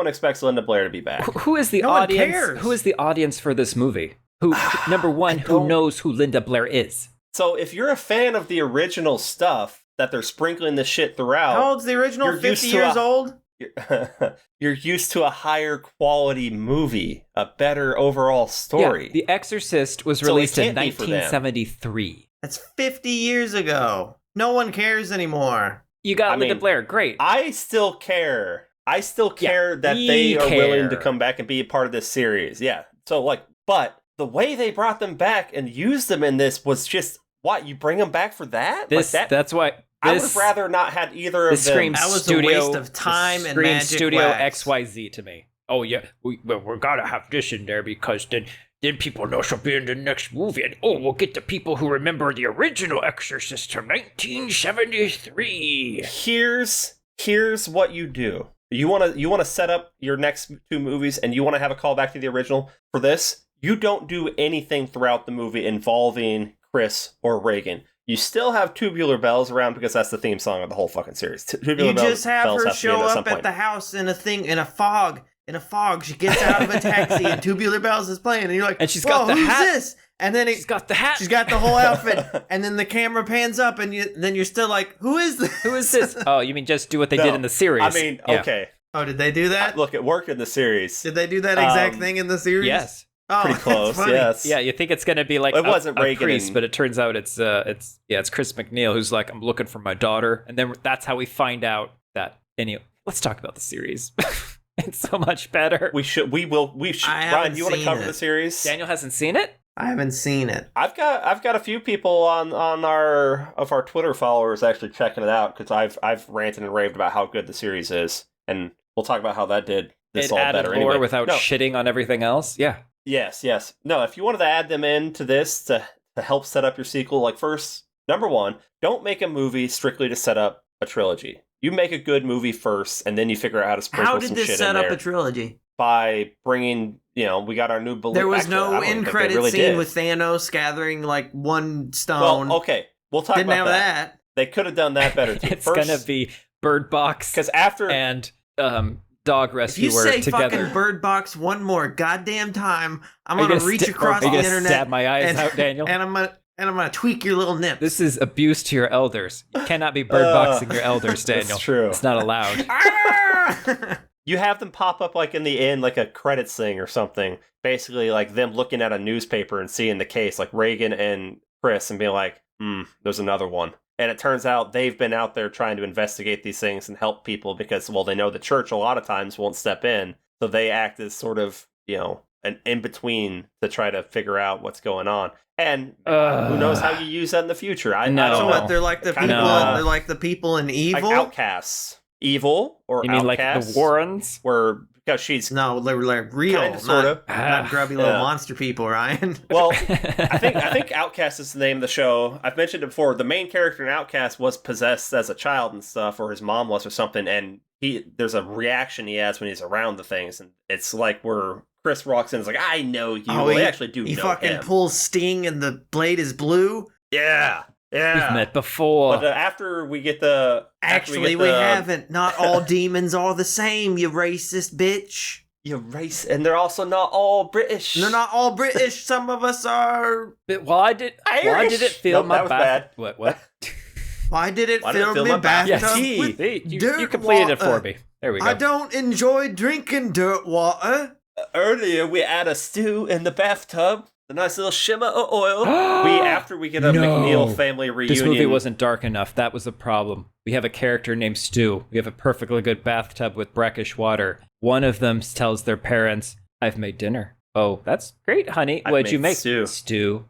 expects Linda Blair to be back. Who is the No one audience? cares. Who is the audience for this movie? Who number one? Who don't- knows who Linda Blair is? So if you're a fan of the original stuff that they're sprinkling this shit throughout, How old's the original? You're 50 used to years a- old? you're used to a higher quality movie, a better overall story. Yeah, The Exorcist was So it released in can't be for them. 1973. That's 50 years ago. No one cares anymore. You got I Linda mean, Blair, great. I still care I still care that we they are willing to care. come back and be a part of this series. Yeah. So, like, but the way they brought them back and used them in this was just, what, you bring them back for that? This like that? that's why I would this have rather not had either of this them. screams That was studio, a waste of time and screams magic Studio wax. XYZ to me. Oh yeah, we're gotta have this in there because then people know she'll be in the next movie, and we'll get the people who remember the original Exorcist from 1973. Here's what you do. You want to set up your next two movies, and you want to have a callback to the original. For this, you don't do anything throughout the movie involving Chris or Reagan. You still have Tubular Bells around because that's the theme song of the whole fucking series. Tubular You Bells just have bells her have to be in show some up at point. the house in a fog. In a fog, she gets out of a taxi and Tubular Bells is playing, and you're like, And she's "Whoa, got the who's hat." this?" And then She's got the hat. she's got the whole outfit, and then the camera pans up, and then you're still like, "Who is this? Who is this? Oh, you mean just do what they No, did in the series? I mean, Yeah. okay. Oh, did they do that? Look, it worked in the series. Did they do that exact Um, thing in the series? Yes. Oh, Pretty that's close, funny. yes. Yeah, you think it's gonna be like It wasn't a Reagan priest, and- but it turns out it's Chris McNeil who's like, I'm looking for my daughter, and then that's how we find out that. Anyway, let's talk about the series. It's so much better. We should. I Ryan, haven't you want to seen cover it. the series? Daniel hasn't seen it. I haven't seen it. I've got a few people on our Twitter followers actually checking it out because I've ranted and raved about how good the series is, and we'll talk about how that did this It all added better lore anyway. without No, shitting on everything else. Yeah. yes. No, if you wanted to add them into this to help set up your sequel, like first, number one, don't make a movie strictly to set up a trilogy. You make a good movie first, and then you figure out how to sprinkle How did some this shit set in up there a trilogy? by bringing, we got our new. There was actually, I no don't even end think they credit really scene did. with Thanos gathering like one stone. Well, okay, we'll talk Didn't about have that. that. They could have done that better too. It's First, gonna be Bird Box because after and Dog If Rescuer you say together. fucking Bird Box one more goddamn time, I'm Are you gonna reach across are you the gonna internet stab my eyes and, out, Daniel? and I'm gonna tweak your little nips. This is abuse to your elders. You cannot be bird boxing your elders, Daniel. That's true. It's not allowed. Ah! You have them pop up like in the end, like a credits thing or something. Basically, like them looking at a newspaper and seeing the case, like Reagan and Chris, and being like, there's another one. And it turns out they've been out there trying to investigate these things and help people because, well, they know the church a lot of times won't step in. So they act as sort of, an in-between to try to figure out what's going on. And who knows how you use that in the future. I No. don't So know. what? They're like the people. No. They're like the people in Like Evil. outcasts. Evil or You mean like outcasts. the Warrens? Where, because she's No, they're like real, Kinda, sorta. not grubby little Yeah. monster people, Ryan. Well, I think Outcast is the name of the show. I've mentioned it before. The main character in Outcast was possessed as a child and stuff, or his mom was, or something. And there's a reaction he has when he's around the things, and it's like where Chris walks in, and is like, "I know you." Oh, well, they actually do He know fucking him. pulls Sting, and the blade is blue. Yeah. We've met before. But after we get the Actually, we haven't. Not all demons are the same, you racist bitch. you race, and they're also not all British. They're not all British. Some of us are. But why did it fill Nope, my that was bath? bad. What? Why did it Why did it fill fill me my bathtub? bathtub Yeah, with see, you dirt completed it water? for me. There we go. I don't enjoy drinking dirt water. Earlier, we had a stew in the bathtub. A nice little shimmer of oil. After we get a No. McNeil family reunion. This movie wasn't dark enough. That was the problem. We have a character named Stu. We have a perfectly good bathtub with brackish water. One of them tells their parents, I've made dinner. Oh, that's great, honey. I've What'd you made make? stew. Stew.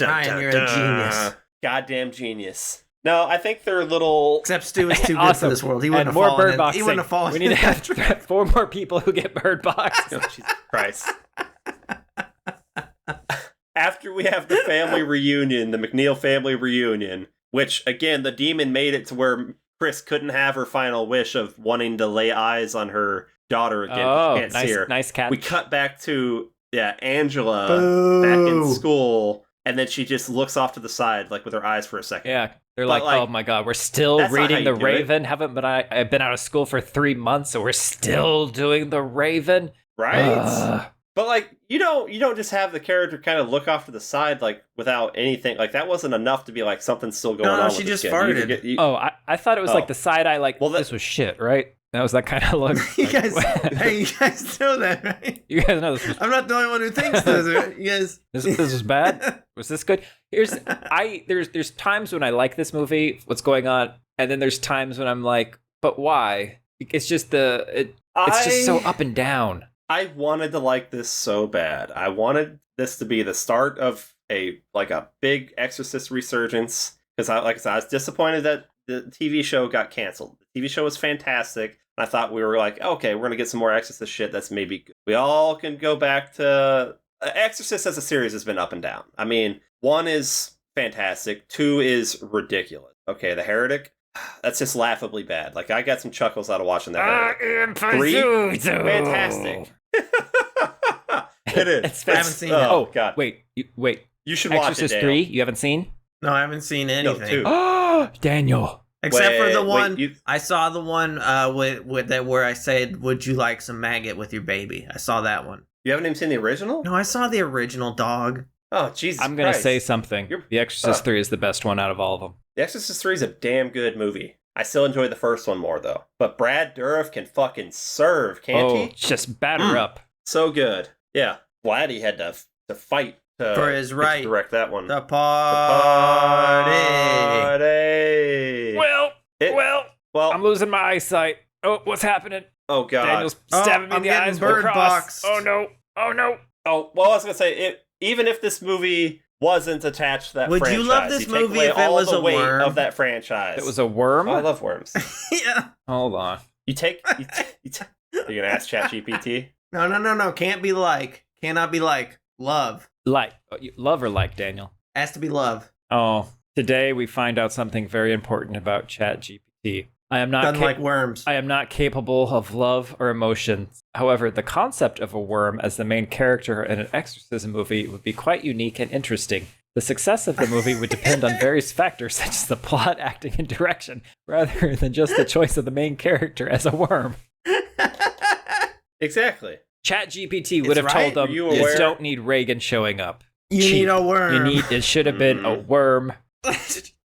Ryan, you're a genius. Goddamn genius. No, I think they're little. Except Stu is too good Awesome. for this world. He wouldn't And have more fallen bird in- boxing. He wouldn't have fallen. We need to have 4 more people who get bird boxed. Oh, Jesus Christ. After we have the family reunion, the McNeil family reunion, which, again, the demon made it to where Chris couldn't have her final wish of wanting to lay eyes on her daughter again. Oh, She can't see her. nice catch. We cut back to, Angela Boo. back in school, and then she just looks off to the side, like with her eyes for a second. Yeah, they're But, like, oh my god, we're still that's not how reading you The do it. Raven. I've been out of school for 3 months, so we're still doing The Raven. Right? Ugh. But like you don't just have the character kind of look off to the side like without anything. Like that wasn't enough to be like something's still going No, on. she with this just kid. farted. Oh, I thought it was like Oh. the side eye, like, Well, that- this was shit, right? That was that kind of look. You Like, guys, what? hey, you guys know that, right? You guys know this was, I'm not the only one who thinks this, right? You guys. this was bad? Was this good? There's times when I like this movie, what's going on, and then there's times when I'm like, but why? It's just it's just so up and down. I wanted to like this so bad. I wanted this to be the start of a big Exorcist resurgence, because I was disappointed that the TV show got canceled. The TV show was fantastic, and I thought we were like, okay, we're gonna get some more Exorcist shit that's maybe good. We all can go back to Exorcist as a series has been up and down. I mean, 1 is fantastic, 2 is ridiculous. Okay, The Heretic, that's just laughably bad. Like, I got some chuckles out of watching that. I am 3, fantastic. It is. I haven't seen it. Oh God! Wait. You should watch Exorcist it. 3. You haven't seen? No, I haven't seen anything. 2. Oh, Daniel. Except for the Wait, one I saw, the one with that where I said, "Would you like some maggot with your baby?" I saw that one. You haven't even seen the original? No, I saw the original, dog. Oh, Jesus! I'm gonna Christ. say something. The Exorcist 3 is the best one out of all of them. The Exorcist 3 is a damn good movie. I still enjoy the first one more though. But Brad Dourif can fucking serve, can't he? Just batter up. So good. Yeah, Vladdy had to fight For his right. to direct that one. The party. Well, I'm losing my eyesight. Oh, what's happening? oh god. Daniel's stabbing me in I'm the getting eyes with a bird cross. boxed. Oh no. Oh, well, I was gonna say, even if this movie wasn't attached to that Would franchise, you love this take movie away if it all was the a weight worm? of that franchise. It was a worm? Oh, I love worms. Yeah. Hold on. You're gonna ask ChatGPT? No. Cannot be like. Love. Like. Love or like, Daniel? Has to be love. Oh, today we find out something very important about ChatGPT. I am not Doesn't like worms. I am not capable of love or emotions. However, the concept of a worm as the main character in an exorcism movie would be quite unique and interesting. The success of the movie would depend on various factors such as the plot, acting, and direction, rather than just the choice of the main character as a worm. Exactly. ChatGPT would have told them, you you don't need Reagan showing up. You need a worm. It should have been a worm.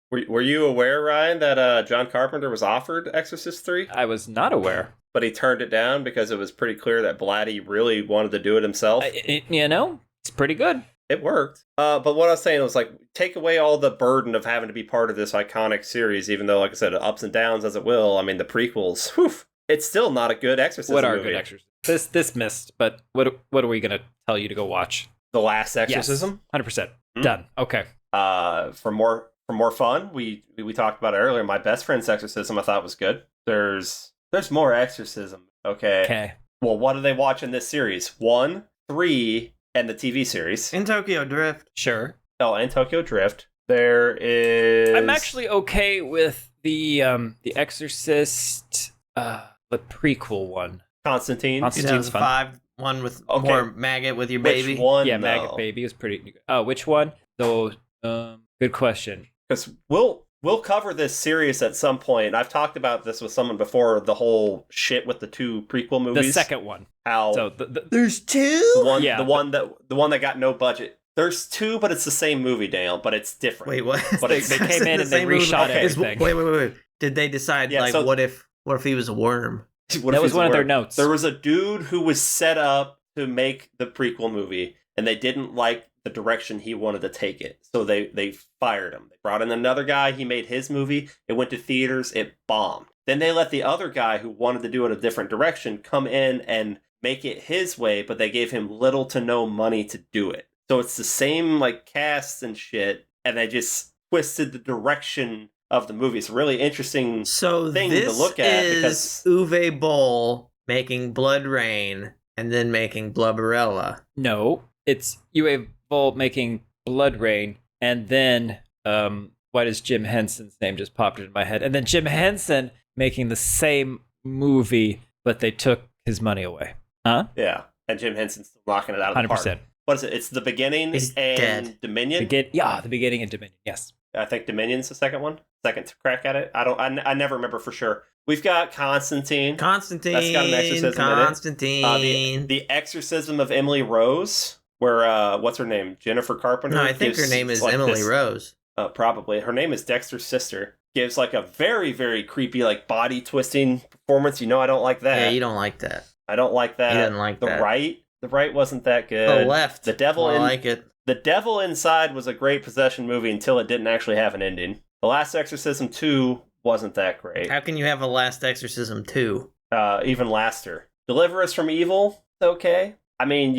Were you aware, Ryan, that John Carpenter was offered Exorcist 3? I was not aware. But he turned it down because it was pretty clear that Blatty really wanted to do it himself. It's pretty good. It worked. But what I was saying was, like, take away all the burden of having to be part of this iconic series, even though, like I said, ups and downs as it will. I mean, the prequels, it's still not a good exorcism What are movie. good exorcisms? This missed, but what are we going to tell you to go watch? The Last Exorcism? Yes, 100%. Done. Okay. For more fun, we talked about it earlier. My best friend's exorcism I thought was good. There's more exorcism. Okay. Well, what do they watch in this series? 1, 3, and the TV series. In Tokyo Drift. Sure. Oh, and Tokyo Drift. There is. I'm actually okay with the Exorcist, the prequel one. Constantine. Constantine's fun. 2005 one with more maggot with your baby. Which one? Yeah, though? Maggot Baby is pretty good. Oh, which one? Though, good question. Because we'll cover this series at some point. I've talked about this with someone before. The whole shit with the 2 prequel movies. The second one. How So There's 2. the one that got no budget. There's 2, but it's the same movie, Dale. But it's different. Wait, what? But they came in and they reshot everything. Wait. Did they decide what if he was a worm? That was one of their notes. There was a dude who was set up to make the prequel movie, and they didn't like the direction he wanted to take it. So they fired him. They brought in another guy. He made his movie. It went to theaters. It bombed. Then they let the other guy who wanted to do it a different direction come in and make it his way, but they gave him little to no money to do it. So it's the same like cast and shit, and they just twisted the direction of the movie. It's a really interesting thing to look at. Is Uwe Boll making Blood Rain and then making Blubberella? No, it's Uwe Boll making Blood Rain, and then why does Jim Henson's name just popped into my head? And then Jim Henson making the same movie, but they took his money away. Huh? Yeah, and Jim Henson's still knocking it out of the park. 100%. What is it? It's The Beginning and dead. Dominion? The Beginning and Dominion, yes. I think Dominion's the second one. Second crack at it. I never remember for sure. We've got Constantine. That's got an exorcism in it. The Exorcism of Emily Rose, where what's her name? Jennifer Carpenter. No, I think her name is Emily Rose. Probably. Her name is Dexter's sister. Gives like a very, very creepy, like body twisting performance. You know, I don't like that. Yeah, you don't like that. I don't like that. You didn't like that. The right wasn't that good. The left. The devil. I like it. The Devil Inside was a great possession movie until it didn't actually have an ending. The Last Exorcism 2 wasn't that great. How can you have a Last Exorcism 2? Even Laster. Deliver Us from Evil. Okay. I mean,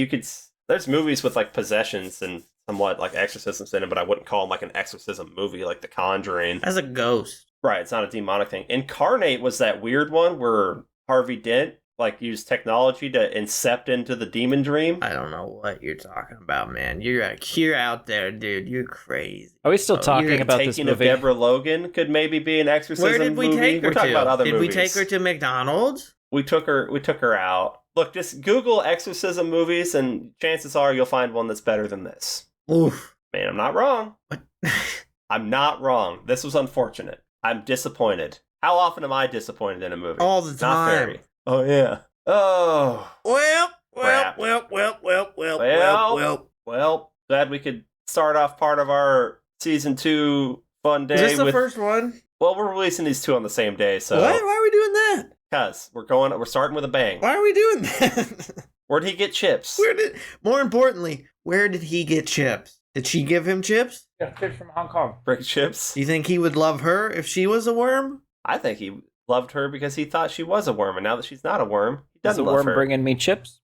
there's movies with like possessions and somewhat like exorcisms in it, but I wouldn't call them like an exorcism movie like The Conjuring. As a ghost. Right, it's not a demonic thing. Incarnate was that weird one where Harvey Dent like used technology to incept into the demon dream. I don't know what you're talking about, man. You're out there, dude. You're crazy. Are we still talking about this Taking of movie? Deborah Logan could maybe be an exorcism movie. Where did we take her We're talking to? about other Did movies. we take her to McDonald's? We took her out. Look, just Google exorcism movies, and chances are you'll find one that's better than this. Oof. Man, I'm not wrong. What? I'm not wrong. This was unfortunate. I'm disappointed. How often am I disappointed in a movie? All the Not time. very. Oh, yeah. Oh. Crap. Well, glad we could start off part of our season 2 fun day. Is this the with, first one? Well, we're releasing these 2 on the same day, so. What? Why are we doing that? Because we're starting with a bang. Why are we doing that? Where'd he get chips? More importantly, where did he get chips? Did she give him chips? Yeah, chips from Hong Kong. Bring chips? Do you think he would love her if she was a worm? I think he loved her because he thought she was a worm, and now that she's not a worm, he Is doesn't the love worm her. bringing me chips?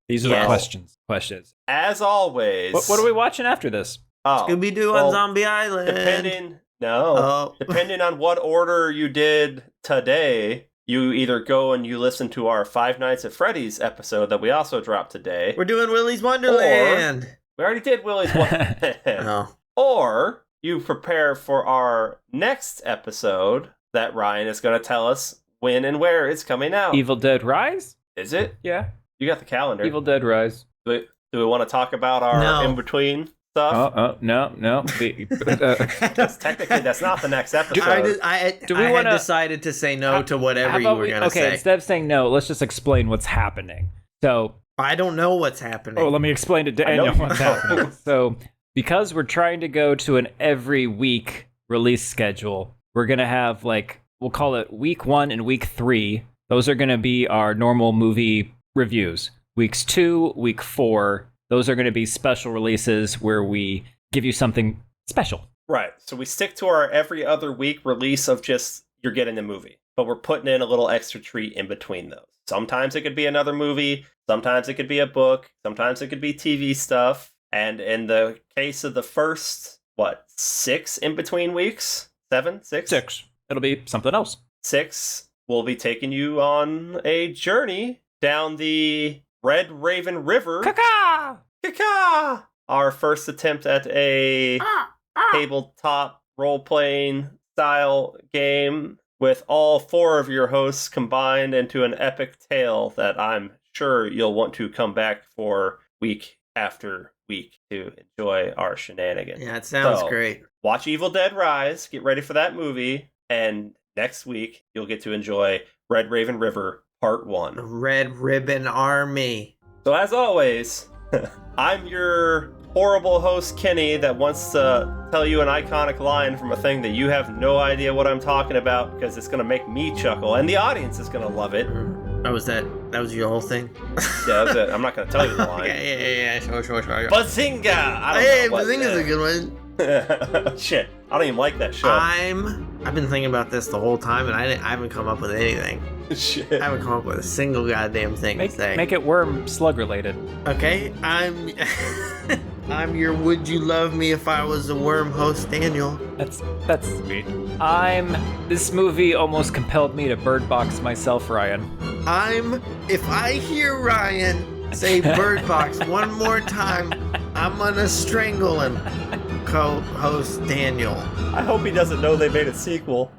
These are Yes. the questions. As always. What are we watching after this? Oh, Scooby-Doo well, on Zombie Island. Depending on what order you did today, you either go and you listen to our Five Nights at Freddy's episode that we also dropped today. We're doing Willy's Wonderland. We already did Willy's Wonderland. Oh. Or you prepare for our next episode that Ryan is going to tell us when and where it's coming out. Evil Dead Rise? Is it? Yeah. You got the calendar. Evil Dead Rise. Do we want to talk about our No. in-between stuff? Oh, no. Because technically that's not the next episode. I Do we had wanna- decided to say no to whatever How you about were going to okay, say. instead of saying no, let's just explain what's happening. So, I don't know what's happening. let me explain to Daniel I know. what's happening. So, because we're trying to go to an every week release schedule, we're going to have we'll call it week 1 and week 3. Those are going to be our normal movie reviews. Weeks 2, week 4, those are going to be special releases where we give you something special. Right. So we stick to our every other week release of just you're getting the movie, but we're putting in a little extra treat in between those. Sometimes it could be another movie. Sometimes it could be a book. Sometimes it could be TV stuff. And in the case of the first, 6 in between weeks? 7? 6? 6. It'll be something else. 6, we'll be taking you on a journey down the Red Raven River. Caca! Caca! Our first attempt at a tabletop role-playing style game with all 4 of your hosts combined into an epic tale that I'm sure you'll want to come back for week after week to enjoy our shenanigans. Yeah, it sounds So, great. Watch Evil Dead Rise, get ready for that movie, and next week you'll get to enjoy Red Raven River Part 1. Red Ribbon Army. So as always, I'm your horrible host, Kenny, that wants to tell you an iconic line from a thing that you have no idea what I'm talking about because it's going to make me chuckle, and the audience is going to love it. That was your whole thing? Yeah, that's it. I'm not going to tell you the line. Yeah. Sure. Bazinga! I don't Hey, know what Bazinga's a good one. Shit, I don't even like that show. I've been thinking about this the whole time, and I haven't come up with anything. Shit. I haven't come up with a single goddamn thing to say. Make it worm slug related. Okay, I'm your Would You Love Me If I Was a Worm host, Daniel. That's sweet. This movie almost compelled me to bird box myself, Ryan. If I hear Ryan say Bird Box one more time, I'm gonna strangle him. Co-host Daniel. I hope he doesn't know they made a sequel.